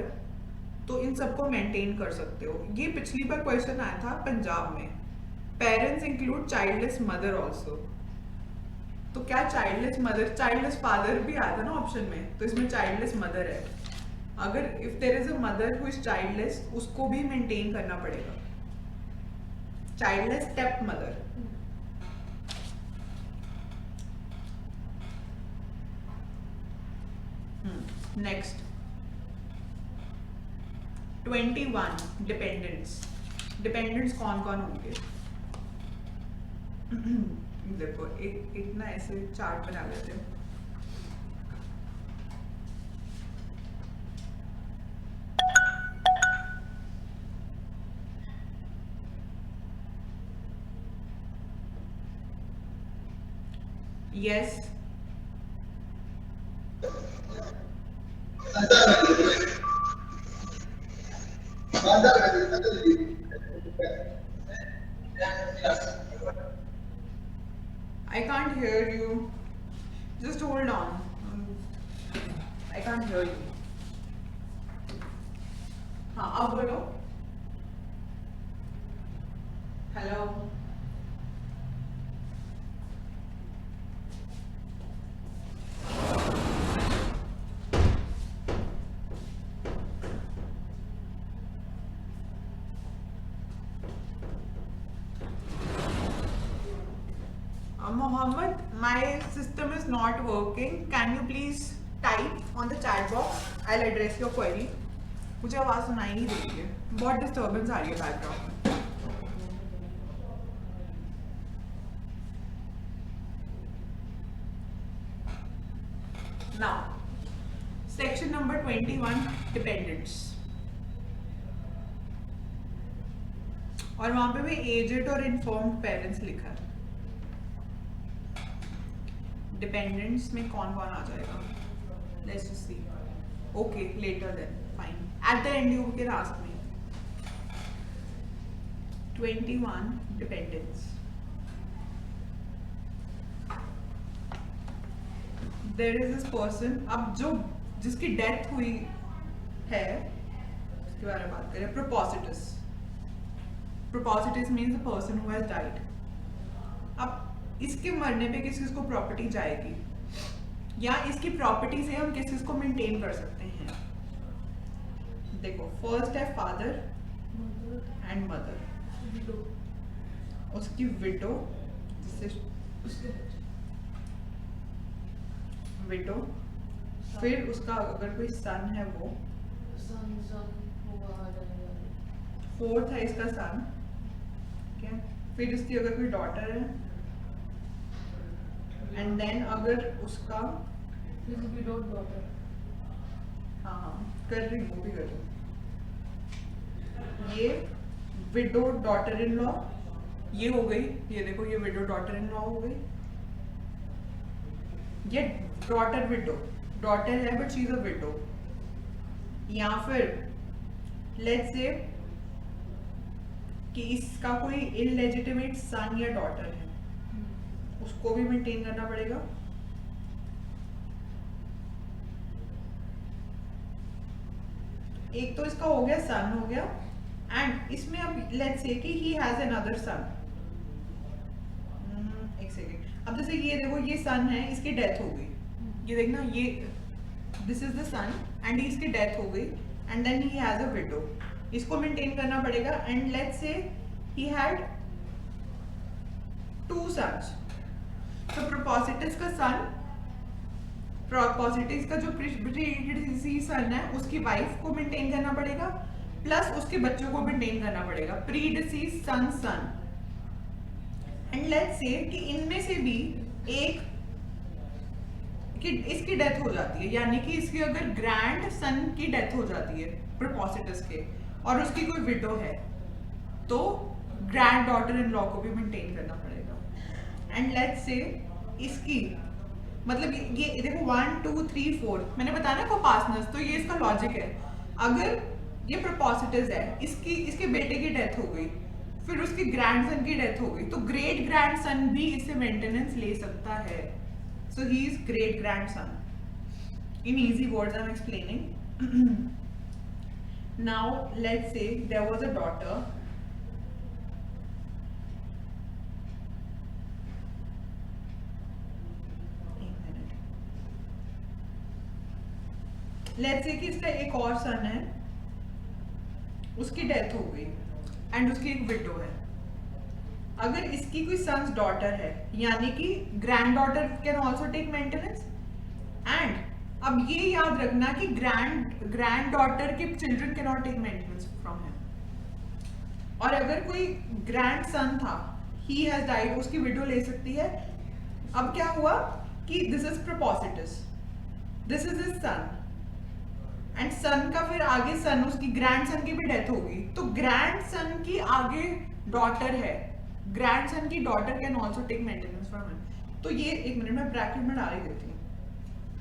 तो इन सबको मेंटेन कर सकते हो। ये पिछली बार क्वेश्चन आया था पंजाब में। Parents include childless mother also, तो क्या चाइल्डलेस मदर, चाइल्डलेस फादर भी आया था ना ऑप्शन में, तो इसमें चाइल्डलेस मदर है। अगर if there is a mother who is childless, उसको भी मेंटेन करना पड़ेगा, childless step mother. Next 21 dependents. Dependents कौन कौन होंगे? देखो एक ना ऐसे चार्ट बना लेते हैं। Yes I can't hear you. Just hold on. I can't hear you. हाँ अब बोलो। Hello. my system is not working. Can you please type on the chat box? I'll address your query. मुझे आवाज़ सुनाई नहीं दे रही है, बहुत डिस्टर्बेंस आ रही है बैकग्राउंड में. Now, section number 21, dependents. और वहां पे भी एजेड और इन्फॉर्म्ड पेरेंट्स लिखा है. डिपेंडेंट्स में कौन कौन आ जाएगा? Let's just see. Okay, later then, fine. At the end you can ask me. 21 dependents. There is this person. अब जो जिसकी डेथ हुई है उसके बारे में बात करें. प्रोपोसिटस. Propositus means the person who has died. अब इसके मरने पे किस किस को प्रॉपर्टी जाएगी, या इसकी प्रॉपर्टी से हम किस किस को मेंटेन कर सकते हैं? देखो, फर्स्ट है फादर एंड मदर. उसकी विडो, जिससे विडो. फिर उसका अगर कोई सन है वो. फोर्थ है इसका सन. ठीक है. फिर इसकी अगर कोई डॉटर है, एंड देन अगर उसका डॉटर. हाँ, कर रही हूँ, वो भी कर रही हूँ. ये विडो डॉटर इन लॉ ये हो गई. ये देखो, ये विडो डॉटर इन लॉ हो गई. ये डॉटर विडो, डॉटर है but she is a window. या फिर लेट्स से कि इसका कोई इलेजिटिमेट सन या डॉटर है, उसको भी मेंटेन करना पड़ेगा. एक तो इसका हो गया, सन हो गया. एंड इसमें अब लेट्स से कि ही हैज अनदर सन. एक सेकेंड. अब जैसे ये देखो, ये सन है, इसकी डेथ हो गई. ये देखना, ये this is the son and इसकी डेथ हो गई. And then he has a widow. इसको मेंटेन करना पड़ेगा. एंड लेट्स से ही हैड 2 सन्स. तो प्रोपोसिटस का सन, प्रोपोसिटस का जो प्रीडिसीज सन है उसकी वाइफ को मेंटेन करना पड़ेगा, प्लस उसके बच्चों को मेंटेन करना पड़ेगा. प्रीडिसीज सन सन. एंड लेट्स से कि इनमें से भी एक कि इसकी डेथ हो जाती है, यानी कि इसकी अगर ग्रैंड सन की डेथ हो जाती है प्रोपोसिटस के, और उसकी कोई विडो है, तो ग्रैंड डॉटर इन लॉ को भी मेंटेन करना पड़ेगा. एंड लेट्स से इसकी मतलब ये देखो 1 2 3 4 मैंने बताया ना कोपासनस. तो ये इसका लॉजिक है. अगर ये प्रोपोसिटस है, इसके बेटे की डेथ हो गई, फिर उसके ग्रैंडसन की डेथ हो गई, तो ग्रेट ग्रैंडसन भी इससे मेंटेनेंस ले सकता है. So he is great grandson. In easy words I am explaining. Now let's say there was a daughter. Let's say कि इसका एक और सन है, उसकी डेथ हो गई एंड उसकी एक विडो है. अगर इसकी कोई सन्स डॉटर है, यानी कि grand daughter can also take maintenance. And अब ये याद रखना कि ग्रैंड डॉटर के children can not take maintenance from him. और अगर कोई ग्रैंड सन था, ही हैज डाइड, उसकी विडो ले सकती है. अब क्या हुआ कि this is propositus, this is his son, and son का फिर आगे सन, उसकी ग्रैंड सन की भी डेथ होगी, तो ग्रैंड सन की आगे डॉटर है, ग्रैंड सन की daughter can also take maintenance from him. तो ये एक मिनट में ब्रैकेट में डाल ही देती हूँ.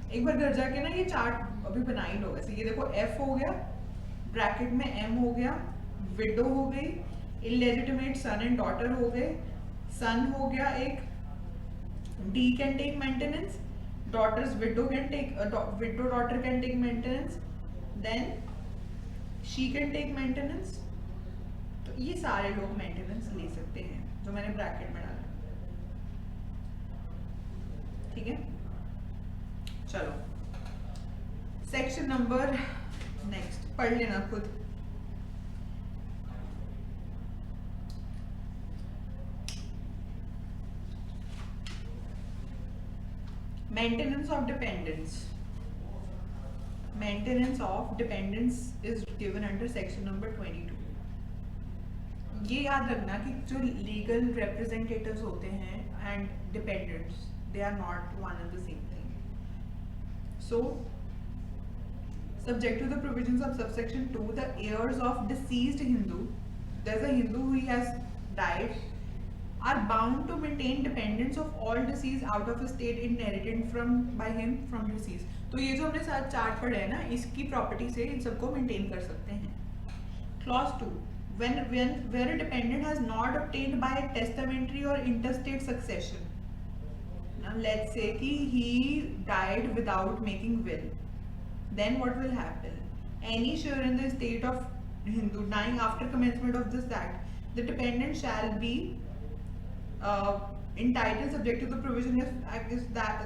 एक बार घर जाके ना ये चार्ट अभी बना ही लो. वैसे ये देखो, F हो गया, ब्रैकेट में M हो गया, विडो हो गई, इलेजिटिमेट सन एंड डॉटर हो गए, सन हो गया एक, D can take maintenance, daughters widow can take, widow daughter can take maintenance, then she can take maintenance. तो ये सारे लोग मेंटेनेंस ले सकते हैं जो मैंने ब्रैकेट में डाला. ठीक है, चलो सेक्शन नंबर नेक्स्ट पढ़ लेना खुद. Maintenance of dependence. Maintenance of dependence is given under section number 22. ये याद रखना कि जो लीगल रिप्रेजेंटेटिव्स होते हैं and dependents, they are not one and the same thing. So subject to the provisions of subsection 2, the heirs of deceased Hindu, there's a Hindu who has died, are bound to maintain dependence of all deceased out of estate inherited by him from deceased. तो ये जो हमने साथ chart पढ़े हैं ना, इसकी property से इन सबको मेंटेन कर सकते हैं. Clause 2, when where a dependent has not obtained by testamentary or intestate succession. Now let's say कि he died without making will. Then what will happen? Any share in the estate of Hindu dying after commencement of this act, the dependent shall be entitled subject to the provision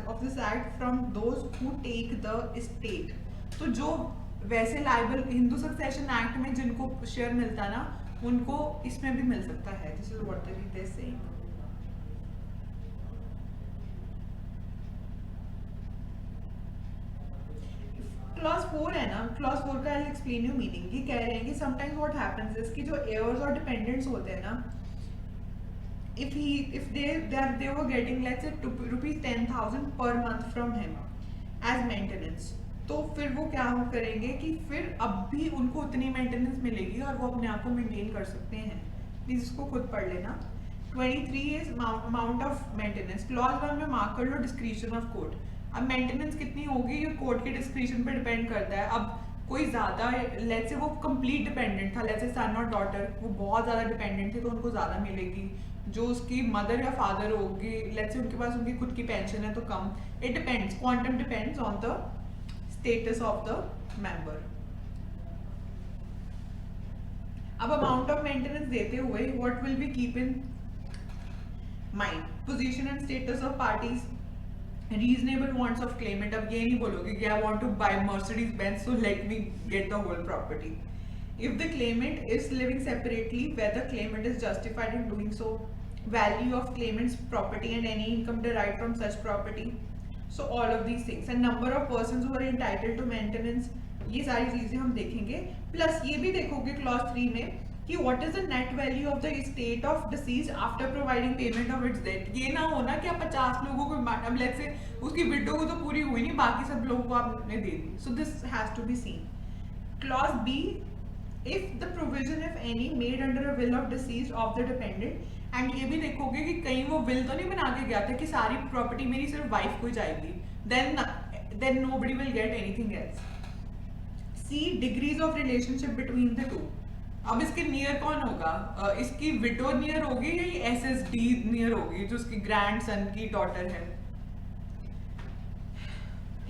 of this act from those who take the estate. तो जो वैसे liable Hindu succession act में जिनको share मिलता ना, उनको इसमें भी मिल सकता है. This is what they are saying. Clause 4 है ना, क्लॉज 4 का आई एक्सप्लेन यू मीनिंग. ये कह रहे हैं कि समटाइम्स व्हाट हैपेंस इज कि जो एयर्स और डिपेंडेंट्स होते हैं ना, if they were getting let's say rupees 10,000 per month from him as maintenance, तो फिर वो क्या करेंगे कि फिर अब भी उनको उतनी मेंटेनेंस मिलेगी और वो अपने आप को मेंटेन कर सकते हैं. प्लीज इसको खुद पढ़ लेना. 23 is amount of maintenance. Clause 1 में मार्क कर लो डिस्क्रिशन ऑफ कोर्ट. अब मेंटेनेंस कितनी होगी ये कोर्ट के डिस्क्रिशन पे डिपेंड करता है. अब कोई ज़्यादा लेट्स से वो कंप्लीट डिपेंडेंट था, लेट्स से सन और डॉटर, वो बहुत ज़्यादा डिपेंडेंट थे तो उनको ज़्यादा मिलेगी. जो उसकी मदर या फादर होगी, लेट्स से उनके पास उनकी खुद की पेंशन है तो कम. It depends, quantum depends on the status of the member. अब अमाउंट ऑफ मेंटेनेंस देते हुए what will be keep in mind? Position and status of parties, reasonable wants of claimant. अब ये नहीं बोलोगे कि I want to buy Mercedes Benz so let me get the whole property. If the claimant is living separately, whether claimant is justified in doing so, value of claimant's property and any income derived from such property. So all of these things and number of persons who are entitled to maintenance, ये सारी चीजें हम देखेंगे. Plus ये भी देखोगे clause 3 में कि what is the net value of the estate of deceased after providing payment of its debt. ये ना हो ना कि आप 50 लोगों को अब लेट्स से उसकी विडो को तो पूरी हुई नहीं, बाकी सब लोगों को आपने दे दी. So this has to be seen. Clause B, if the provision if any made under a will of deceased of the dependent, and ये भी देखोगे कि कहीं वो will तो नहीं बना के गया था कि सारी प्रॉपर्टी मेरी सिर्फ वाइफ को ही जाएगी, then nobody will get anything else. See degrees of relationship between the two. अब इसके नियर कौन होगा? इसकी विडो नियर होगी या ये SSD नियर होगी जो उसकी ग्रैंड सन की डॉटर है?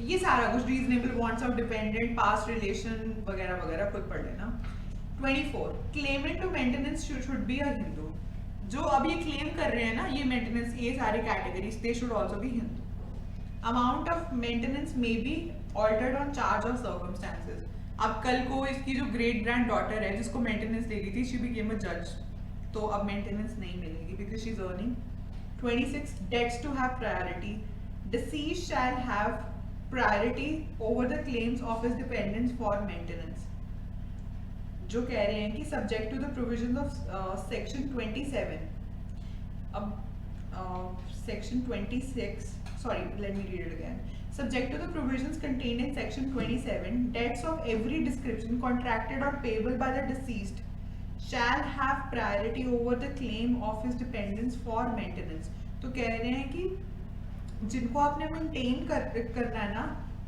ये सारा कुछ reasonable wants of dependent, past relation वगैरह वगैरह खुद पढ़ लेना. 24 claimant to maintenance should be a Hindu. जो अब ये क्लेम कर रहे हैं ना, ये मेंटेनेंस, ये सारे categories, they should also be Hindu. Amount of maintenance may be altered on charge of circumstances. अब कल को इसकी जो ग्रेट ग्रैंड डॉटर है जिसको मेंटेनेंस देगी थी, शी बिकेम अ जज, तो अब मेंटेनेंस नहीं मिलेगी because she is earning. 26 debts to have priority. Deceased shall have priority over the claims of his dependents for maintenance. जो कह रहे हैं कि subject to the provision of section 27. अब section 26, sorry, let me read it again. Subject to the provisions contained in section 27, debts of every description contracted or payable by the deceased shall have priority over the claim of his dependents for maintenance. तो कह रहे हैं कि जिनको आपने maintain करना है ना,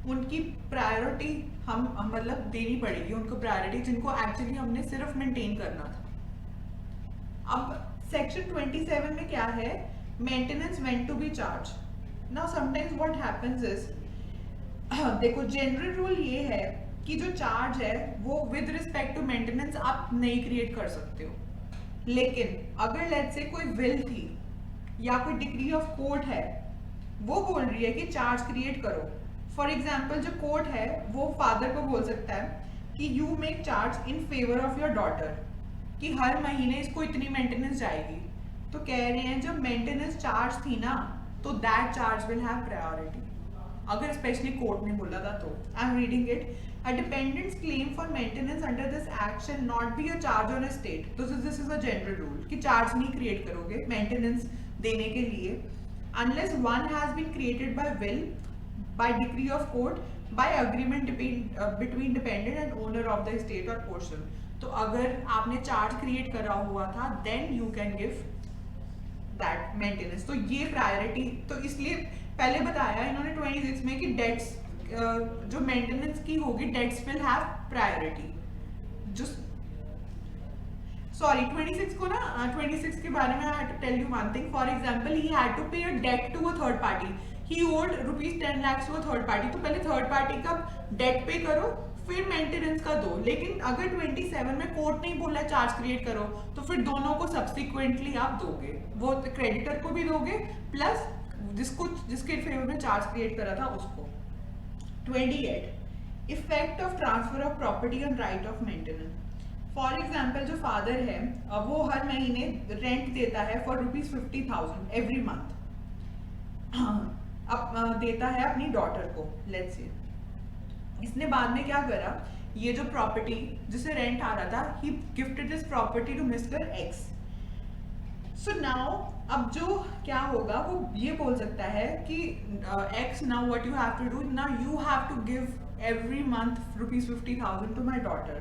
उनकी प्रायोरिटी हम मतलब देनी पड़ेगी उनको प्रायोरिटी, जिनको एक्चुअली हमने सिर्फ मेंटेन करना था. अब सेक्शन 27 में क्या है? Maintenance when to be charge. Now sometimes what happens is, देखो जनरल रूल ये है कि जो चार्ज है वो विद रिस्पेक्ट टू मेंटेनेंस आप नहीं क्रिएट कर सकते हो. लेकिन अगर लेट्स से कोई विल थी या कोई डिग्री ऑफ कोर्ट है, वो बोल रही है कि चार्ज क्रिएट करो. फॉर एग्जाम्पल जो कोर्ट है वो फादर को बोल सकता है कि you make charge in favour of your daughter, कि हर महीने इसको इतनी मेंटेनेंस जाएगी. तो कह रहे हैं जब मेंटेनेंस चार्ज थी ना, तो that charge will have priority. अगर स्पेशली कोर्ट ने बोला था तो आई am reading it. A dependent's claim for maintenance under this act shall not be a charge on a state. तो this is a general rule कि charge नहीं create करोगे maintenance देने के लिए unless one has been created by will, by decree of court, by agreement between dependent and owner of the estate or portion. तो अगर आपने charge create करा हुआ था then you can give that maintenance. तो ये priority, तो इसलिए पहले बताया इन्होंने 26 में कि debts जो मेंटेनेंस की होगी डेट्स विल हैव प्रायोरिटी. जो सॉरी 26 को ना 26 के बारे में I had to tell you one thing. For example he had to pay a debt to a third party. He owed ₹10 lakhs to a third party. तो पहले third party का date पे करो फिर मेंटेनेंस का दो. लेकिन अगर 27 में कोर्ट नहीं बोला चार्ज क्रिएट करो तो फिर दोनों को सब्सिक्वेंटली आप दोगे. वो क्रेडिटर को भी दोगे प्लस जिसके फेवर में चार्ज क्रिएट करा था उसको. 28 effect of transfer of property on right of maintenance. For example जो फादर है वो हर महीने रेंट देता है फॉर ₹50,000 एवरी मंथ. अब देता है अपनी डॉटर को. लेट्स से इसने बाद में क्या करा, ये जो प्रॉपर्टी जिसे रेंट आ रहा था he gifted this property to mister X. So now अब जो क्या होगा वो ये बोल सकता है कि X now what you have to do, now you have to give every month ₹50,000 to my daughter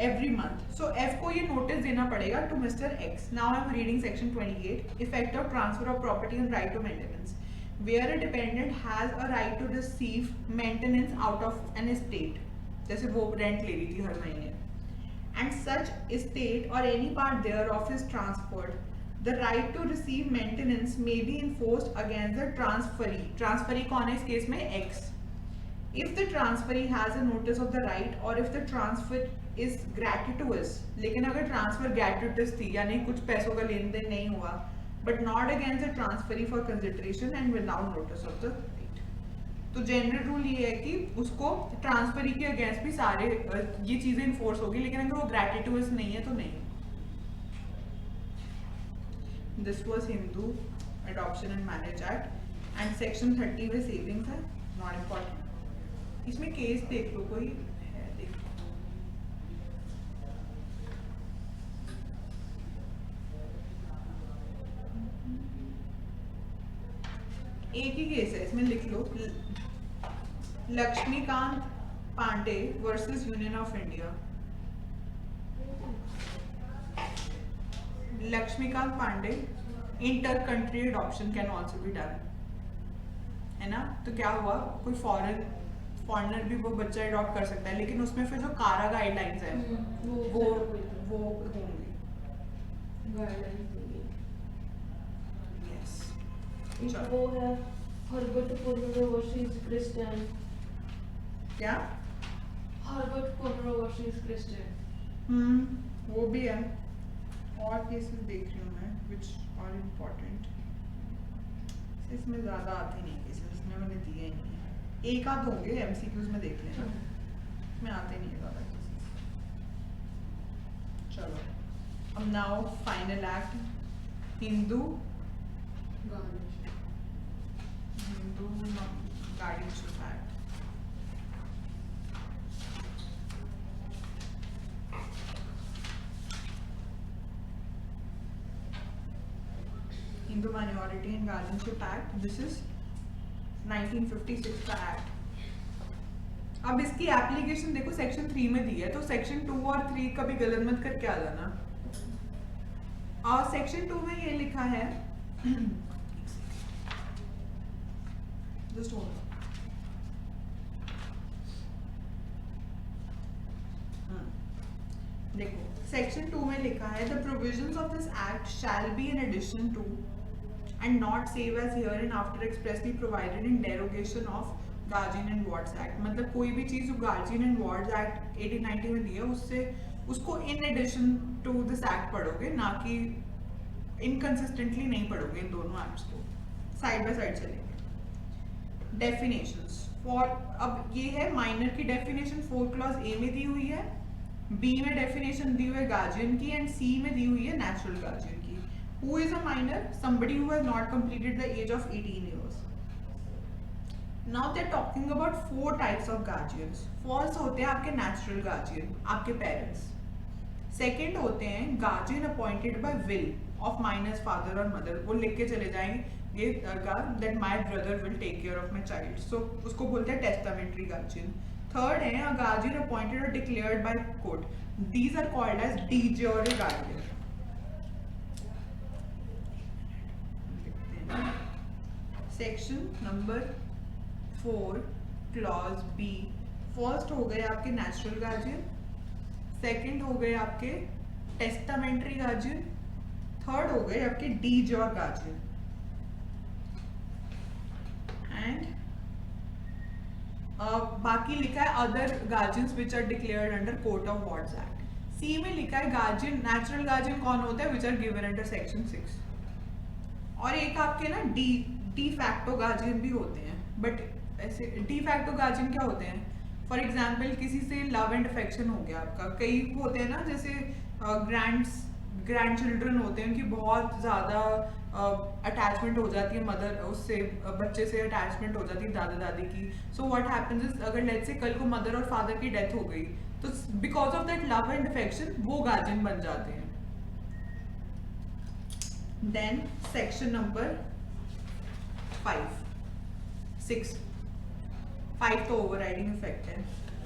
every month. So F को ये नोटिस देना पड़ेगा to mister X. Now I am reading section 28 effect of transfer of property and right to maintenance. Where a dependent has a right to receive maintenance out of an estate, जैसे वो rent ले रही थी हर महीने, and such estate or any part thereof is transferred, the right to receive maintenance may be enforced against the transferee. Transferee कौन है इस case में? X. If the transferee has a notice of the right or if the transfer is gratuitous, लेकिन अगर transfer gratuitous थी यानी कुछ पैसों का लेन देन नहीं हुआ, but not against the transferee for consideration and without notice of the right. तो जनरल रूल ये है कि उसको ट्रांसफरी के अगेंस्ट भी सारे ये चीजें इन्फोर्स होगी, लेकिन अगर वो ग्रेटिट्यूस नहीं है तो नहीं. This was Hindu adoption and marriage act and section 30 में सेविंग्स है, नॉट इम्पॉर्टेंट. इसमें केस देख लो, कोई है देख लो. एक ही केस है इसमें, लिख लो. Laxmikant Pande versus union of India. Laxmikant Pande inter country adoption can also be done, है ना. तो क्या हुआ, कोई फॉरेनर भी वो बच्चा अडॉप्ट कर सकता है, लेकिन उसमें फिर जो कारा गाइडलाइंस है वो होंगी. यस वो है हर्बर्ट कोनरो वर्सेस क्रिस्टियन. क्या हर्बर्ट कोनरो वर्सेस क्रिस्टियन. वो भी है. और केसेस देख रही हूँ मैं विच आर इम्पोर्टेंट. इसमें ज़्यादा आते नहीं केसेस, इसमें मैंने दिए ही नहीं है. एक आध होंगे एमसीक्यूज में, देख लेना. इसमें आते नहीं है ज़्यादा केसेस. चलो अब now final act Hindu guardianship act. Hindu Minority and Guardianship Act. This is 1956 का एक्ट. अब इसकी एप्लीकेशन देखो सेक्शन 3 में दी है, तो सेक्शन 2 और 3 कभी गलत मत करके आ जाना. और सेक्शन 2 में ये लिखा है जस्ट होल्ड. देखो सेक्शन 2 में लिखा है the provisions of this act shall be in addition to and not save as hereinafter expressly provided in derogation of Guardian and Wards Act. मतलब कोई भी चीज जो Guardian and Wards Act 1890 में दी है उससे उसको in addition to this act पढ़ोगे, ना कि inconsistently नहीं पढ़ोगे. इन दोनों एक्ट्स को साइड बाय साइड चलेंगे. डेफिनेशंस फॉर, अब ये है माइनर की डेफिनेशन 4 क्लॉज ए में दी हुई है, बी में डेफिनेशन दी हुई है गार्जियन की एंड सी में दी हुई है नेचुरल गार्जियन की. Who is a minor? Somebody who has not completed the age of 18 years. Now they are talking about 4 types of guardians. First होते हैं आपके नेचुरल गार्जियन, आपके पेरेंट्स। सेकंड होते हैं guardian appointed by will of minor's father और mother. वो लिख के चले जाएंगे that my brother will take care of my child, so उसको बोलते हैं टेस्टामेंट्री गार्जियन। थर्ड है अ गार्जियन अपॉइंटेड और declared by court, these are called as de jure guardian. Section number 4 clause B. First हो गए आपके natural guardian, second हो गए आपके टेस्टामेंट्री गार्जियन, थर्ड हो गए आपके डी ज्योर गार्जियन एंड बाकी लिखा है other guardians which are declared under court of wards act. C में लिखा है गार्जियन, नेचुरल गार्जियन कौन होता है, which are given under section 6। और एक आपके ना डी फैक्टो गार्जियन भी होते हैं, बट ऐसे डी फैक्टो गार्जियन क्या होते हैं, फॉर एग्जाम्पल किसी से लव एंड अफेक्शन हो गया आपका, कई होते हैं ना जैसे ग्रैंड चिल्ड्रन होते हैं, उनकी बहुत ज़्यादा अटैचमेंट हो जाती है मदर उससे, बच्चे से अटैचमेंट हो जाती है दादा दादी की। सो व्हाट हैपेंस इज अगर लेट्स से कल को मदर और फादर की डेथ हो गई तो because of that love and affection वो गार्जियन बन जाते हैं। देन सेक्शन नंबर 5 तो ओवरराइडिंग इफेक्ट है।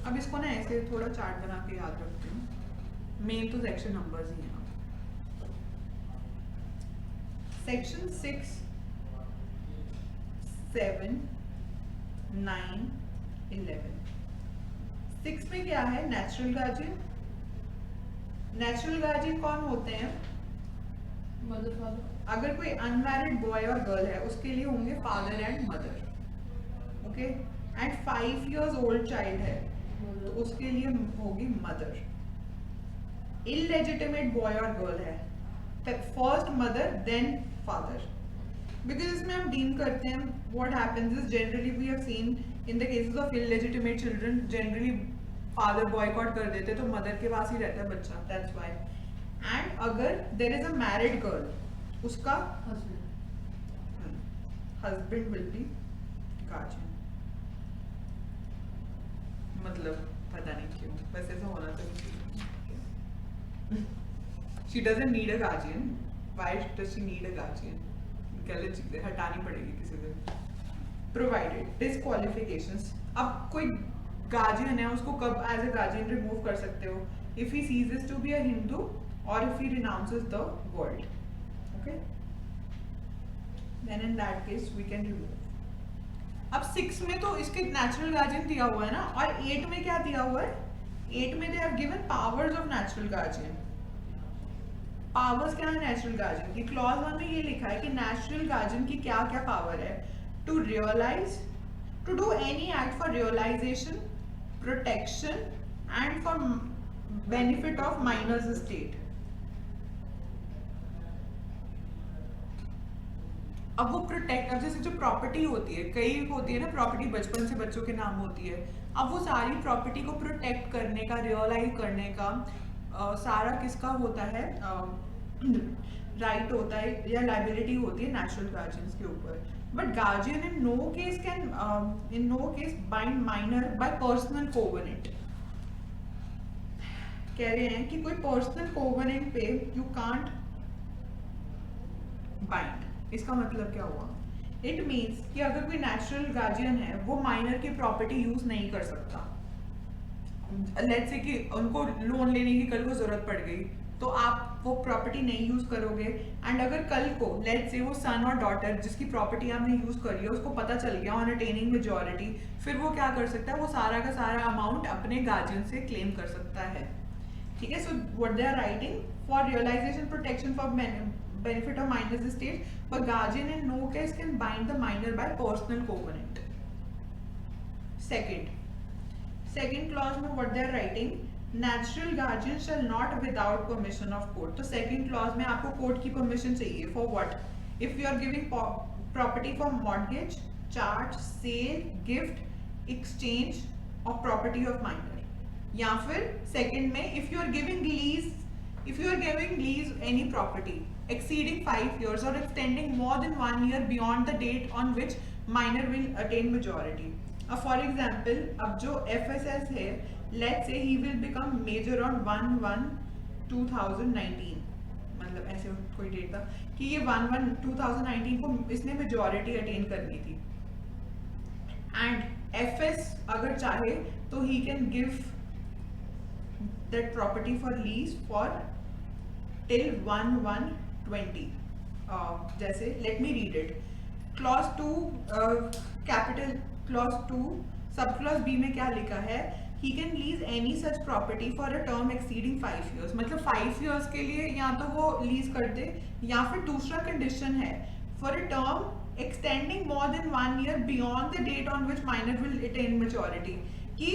अब इसको ना ऐसे थोड़ा चार्ट बना के याद रखते हैं, मेन तो सेक्शन नंबर्स ही हैं। सेक्शन 6, 7, 9, 11। 6 में क्या है, नेचुरल गार्जियन। नेचुरल गार्जियन कौन होते हैं, मदर फादर। अगर कोई अनमैरिड बॉय और गर्ल है उसके लिए होंगे father and mother, okay. And 5 years old child है तो उसके लिए होगी मदर। इलेजिटिमेट बॉय और गर्ल है first mother then father, because इसमें हम डील करते हैं what happens is generally we have seen in the cases of illegitimate children, generally father boycott कर देते तो मदर के पास ही रहता है बच्चा, दैट्स व्हाई। एंड अगर there is a married girl, उसका हस्बैंड विल बी गार्जियन। मतलब पता नहीं क्यों, बस ऐसा होना चाहिए। She doesn't need a guardian. Why does she need a guardian? गलत चीजें हटानी पड़ेगी किसी दिन। Provided disqualifications, अब कोई गार्जियन है उसको कब एज अ गार्जियन रिमूव कर सकते हो, if he ceases to be a Hindu or if he renounces the world, okay, then in that case we can remove। अब 6 में तो इसके नेचुरल गार्जियन दिया हुआ है ना, और 8 में क्या दिया हुआ है, 8 में they have given powers of natural guardian. Powers क्या है नेचुरल गार्जियन की, क्लॉज 1 में ये लिखा है कि नेचुरल गार्जियन की क्या क्या पावर है, to realise, to do any act for realisation, protection and for benefit of minors state. अब वो प्रोटेक्ट, अब जैसे जो प्रॉपर्टी होती है, कई होती है ना प्रॉपर्टी बचपन से बच्चों के नाम होती है, अब वो सारी प्रॉपर्टी को प्रोटेक्ट करने का, रियलाइज करने का सारा किसका होता है, राइट होता है या लाइबिलिटी होती है नेचुरल गार्जियंस के ऊपर। But guardian in no case can in no case bind minor by personal covenant. कह रहे हैं कि कोई पर्सनल कोवेनेंट पे यू कांट बाइंड। इसका मतलब क्या हुआ, इट मीन्स कि अगर कोई नेचुरल गार्जियन है वो माइनर की प्रॉपर्टी यूज नहीं कर सकता। लेट्स से कि उनको लोन लेने की कल को जरूरत पड़ गई तो आप वो प्रॉपर्टी नहीं यूज करोगे, एंड अगर कल को लेट्स से वो सन और डॉटर जिसकी प्रॉपर्टी आपने यूज करी है उसको पता चल गया ऑन अटेनिंग मेजॉरिटी, फिर वो क्या कर सकता है, वो सारा का सारा अमाउंट अपने गार्जियन से क्लेम कर सकता है। ठीक है, so what they are writing, for realisation, protection, for benefit of minor's estate, but guardian in no case can bind the minor by personal covenant. Second clause में what they are writing, natural guardian shall not without permission of court। तो second clause में आपको court की permission चाहिए for what? If you are giving property for mortgage, charge, sale, gift, exchange of property of minor, या फिर second में if you are giving lease, any property exceeding 5 years or extending more than 1 year beyond the date on which minor will attain majority. For example, अब जो FSS है, let's say he will become major on 1/1/2019, मतलब ऐसे कोई date था कि ये 1/1/2019 को इसने मेजोरिटी अटेन करनी थी, एंड FS अगर चाहे तो he can give that property for lease for till 1/1/20. जैसे let me read it. Clause 2 capital Clause 2 सब clause B में क्या लिखा है, he can lease any such property for a term exceeding 5 years. मतलब 5 years के लिए या तो वो लीज कर दे, या फिर दूसरा कंडीशन है for a term extending more than 1 year beyond the date on which minor will attain maturity. कि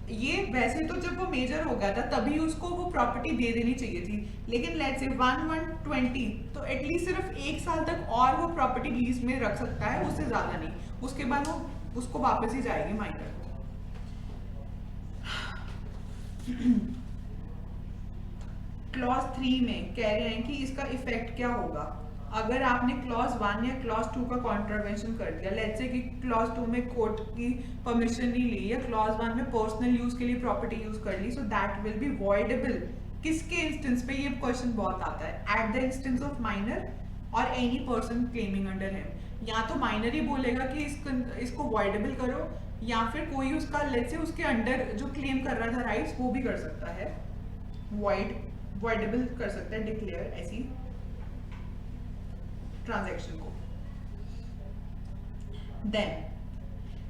ये वैसे तो जब वो मेजर हो गया था तभी उसको वो प्रॉपर्टी दे देनी चाहिए थी, लेकिन लेट्स से 1/1/20 तो एटलीस्ट सिर्फ 1 साल तक और वो प्रॉपर्टी लीज में रख सकता है, उससे ज्यादा नहीं, उसके बाद वो उसको वापस ही जाएगी माइनर को। क्लॉज 3 में कह रहे हैं कि इसका इफेक्ट क्या होगा अगर आपने क्लॉज 1 या क्लॉज 2 का कॉन्ट्रावेंशन कर दिया। लेट्स से कि क्लॉज 2 में कोर्ट की परमिशन नहीं ली, या क्लॉज 1 में पर्सनल यूज के लिए प्रॉपर्टी यूज कर ली, so that will be voidable. किसके इंस्टेंस पे? ये क्वेश्चन बहुत आता है, at the instance of minor और any person claiming under him. या तो माइनर ही बोलेगा कि इसको वॉइडेबल करो, या फिर कोई उसका लेट्स से उसके अंडर जो क्लेम कर रहा था राइट्स वो भी कर सकता है, वॉइडेबल कर सकता है, डिक्लेयर ऐसी ट्रांजैक्शन को। देन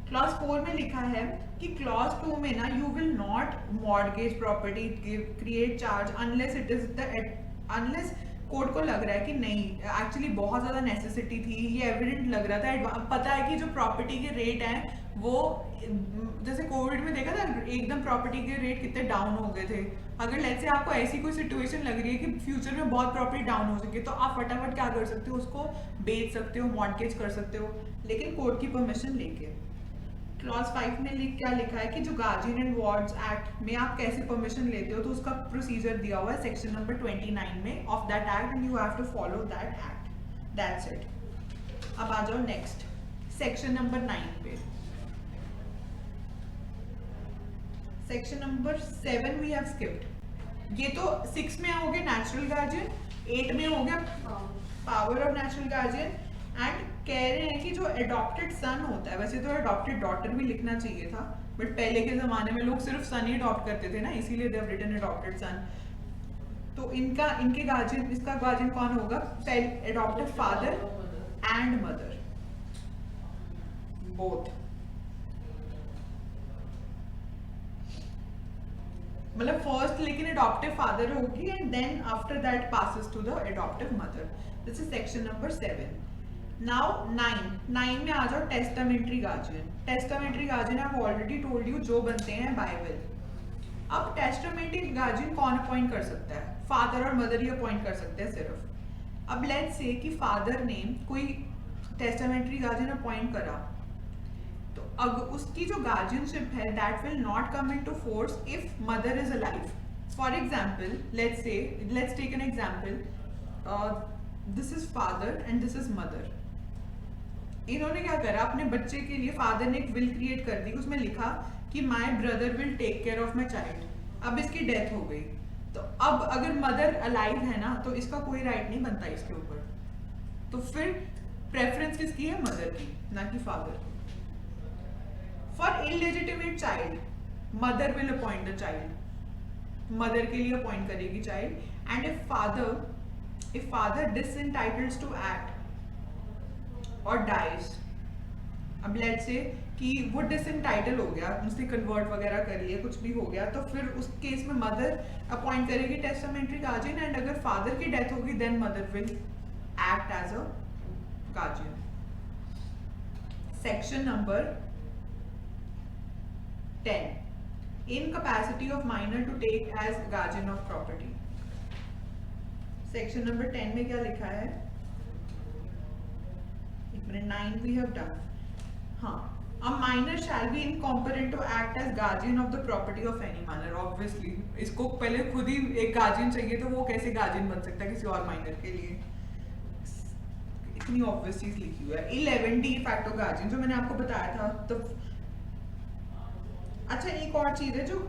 क्लॉज 4 में लिखा है कि क्लॉज 2 में ना you will not mortgage property, create charge unless it is unless court को लग रहा है कि नहीं एक्चुअली बहुत ज़्यादा नेसेसिटी थी, ये एविडेंट लग रहा था, पता है कि जो प्रॉपर्टी के रेट हैं वो जैसे कोविड में देखा था एकदम प्रॉपर्टी के रेट कितने डाउन हो गए थे। अगर लेट्स से आपको ऐसी कोई सिचुएशन लग रही है कि फ्यूचर में बहुत प्रॉपर्टी डाउन हो सके, तो आप फटाफट क्या कर सकते हो, उसको बेच सकते हो, मॉर्गेज कर सकते हो, लेकिन कोर्ट की परमिशन लेके। क्लॉज 5 में क्या लिखा है कि जो गार्जियन एंड वार्ड्स एक्ट में आप कैसे परमिशन लेते हो, तो उसका प्रोसीजर दिया हुआ है सेक्शन नंबर 29 में of that act, and you have to follow that act, that's it. अब आ जाओ नेक्स्ट सेक्शन नंबर 9 पे। Section number 7 we have skipped. ये तो 6 में हो गया नेचुरल गार्जियन, 8 में हो गया power of natural guardian, and कह रहे हैं कि जो अडॉप्टेड सन होता है, वैसे तो अडॉप्टेड डॉटर भी लिखना चाहिए था, बट पहले के जमाने में लोग सिर्फ सन ही अडॉप्ट करते थे ना, इसीलिए they have written adopted son. तो इनके गार्जियन, इसका गार्जियन कौन होगा? Adopted father and mother both, मतलब फर्स्ट लेकिन अडॉप्टिव फादर होगी and then after that passes to the adoptive mother. This is section number 7। Now 9 में आ जाओ testamentary guardian. Testamentary guardian I have already told you जो बनते हैं by will. अब टेस्टामेंट्री गार्जियन कौन अपॉइंट कर सकता है? फादर और मदर ही अपॉइंट कर सकते हैं सिर्फ। अब लेट्स से कि फादर ने कोई टेस्टामेंट्री गार्जियन अपॉइंट करा, तो अब उसकी जो गार्जियनशिप है that will not come into force if mother is alive. For example let's take an example, this is father and this is mother. इन्होंने क्या करा, अपने बच्चे के लिए फादर ने एक विल क्रिएट कर दी, उसमें लिखा कि my brother will take care of my child. अब इसकी डेथ हो गई, तो अब अगर मदर अलाइव है ना तो इसका कोई राइट नहीं बनता इसके ऊपर, तो फिर प्रेफरेंस किसकी है? मदर की, ना कि father. For illegitimate child mother will appoint the child, mother के लिए अपॉइंट करेगी child. And if father disentitles to act or dies, अब लेट्स से कि वो डिसएंटाइटल हो गया, उसने कन्वर्ट वगैरह कर लिया, कुछ भी हो गया, तो फिर उस केस में मदर अपॉइंट करेगी टेस्टामेंट्री गार्जियन, एंड अगर फादर की डेथ होगी then mother will act as a guardian. Section number 10, incapacity of minor to take as guardian of property. Section number 10 में क्या लिखा है? 9 we have done। हाँ, a minor shall be incompetent to act as guardian of the property of any minor। Obviously, इसको पहले खुद ही एक guardian चाहिए, तो वो कैसे गार्जियन बन सकता है किसी और माइनर के लिए? इतनी ऑब्वियस चीज लिखी हुई है 11 डी फैक्टो गार्जियन जो मैंने आपको बताया था तो अच्छा एक और चीज है जो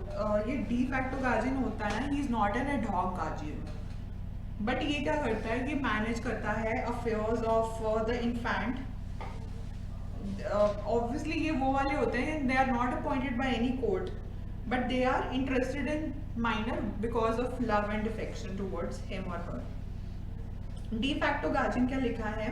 ये डी फैक्टो गार्जियन होता है ना he is not an ad hoc guardian but ये क्या करता है ये मैनेज करता है affairs of the infant obviously ये वो वाले होते हैं they are not appointed by any court but they are interested in minor because of love and affection towards him और हर डी फैक्टो गार्जियन क्या लिखा है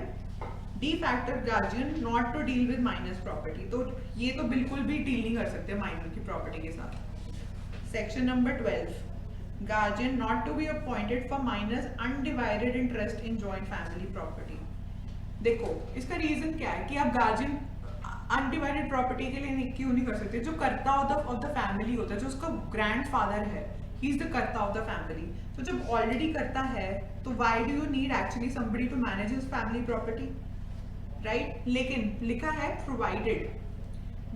de facto guardian not to deal with minor's property तो ये तो बिल्कुल भी deal नहीं कर सकते माइनर की प्रॉपर्टी के साथ section number 12 guardian not to be appointed for minor's undivided interest in joint family property देखो इसका रीजन क्या है कि आप गार्जियन अनडिवाइडेड प्रॉपर्टी के लिए क्यों नहीं कर सकते जो कर्ता ऑफ द फैमिली होता है जो उसका ग्रैंडफादर है he is the karta of the family तो जब ऑलरेडी करता है तो why do you need actually somebody to manage his family property right लेकिन लिखा है provided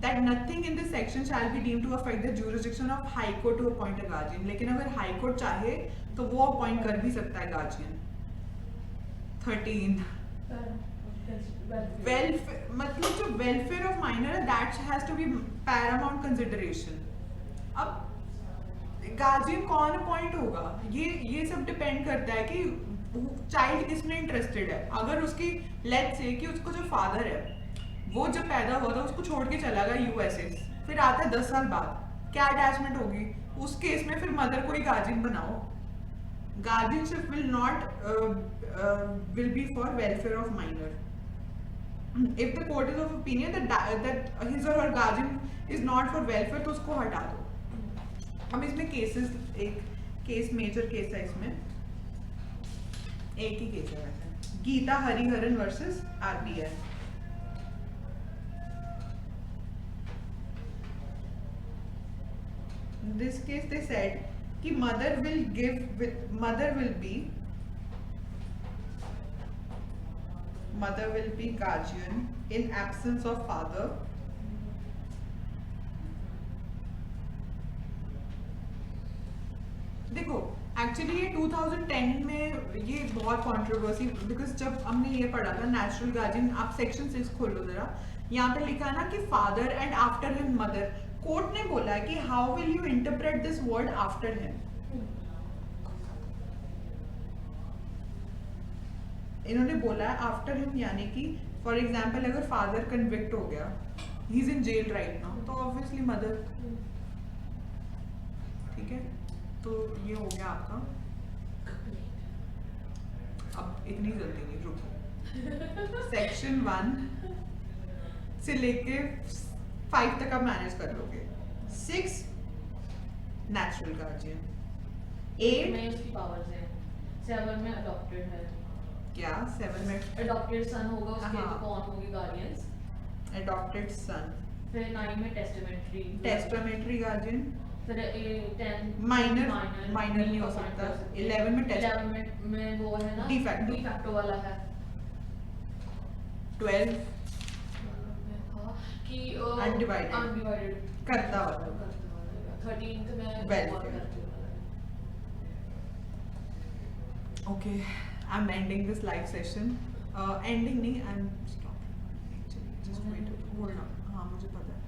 that nothing in this section shall be deemed to affect the jurisdiction of high court to appoint a guardian लेकिन अगर high court चाहे तो वो appoint कर भी सकता है गार्जियन 13 वेलफेयर मतलब जो वेलफेयर ऑफ माइनर है that has to be paramount consideration अब गार्जियन कौन अपॉइंट होगा ये सब डिपेंड करता है कि चाइल्ड किसमें इंटरेस्टेड है अगर उसकी लेट्स से कि उसको जो फादर है वो जब पैदा हुआ था उसको छोड़ के चला गया यूएसए फिर आता है 10 साल बाद क्या अटैचमेंट होगी उस केस में फिर मदर को ही गार्जियन बनाओ guardianship will not will be for welfare of minor if the court is of opinion that his or her guardian is not for welfare तो उसको हटा दो हम इसमें केसेस एक केस मेजर केस है इसमें एक ही केस है वैसे Githa Hariharan versus RBI this case they said कि mother will be guardian in absence of father देखो एक्चुअली ये 2010 में ये बहुत कंट्रोवर्सी बिकॉज जब हमने ये पढ़ा था नेचुरल गार्जियन आप सेक्शन 6 खोलो जरा यहाँ पे लिखा है ना कि father and after him mother court ने बोला है कि how will you interpret this word after him इन्होंने बोला है आफ्टर हिम यानी कि फॉर एग्जाम्पल अगर फादर कन्विक्ट हो गया he is in jail right now तो ऑब्वियसली मदर ठीक है तो ये हो गया आपका अब इतनी जल्दी नहीं रुको सेक्शन 1 से लेके 5 तक आप मैनेज कर लोगे 6 नेचुरल गार्जियन 8 में उसकी पावर्स है 7 में अडॉप्टेड है क्या 7 में अडॉप्टेड सन होगा उसके तो कौन होगी गार्डियंस अडॉप्टेड सन फिर 9 में टेस्टामेंट्री गार्जियन फिर 10 माइनर नहीं हो सकता 11 में 11 में वो है ना डी फैक्टो वाला है 12 कि अनडिवाइडेड करता वाला 13th में welfare okay I am ending this live session ending नहीं I am stopping actually just wait hold on हाँ मुझे पता है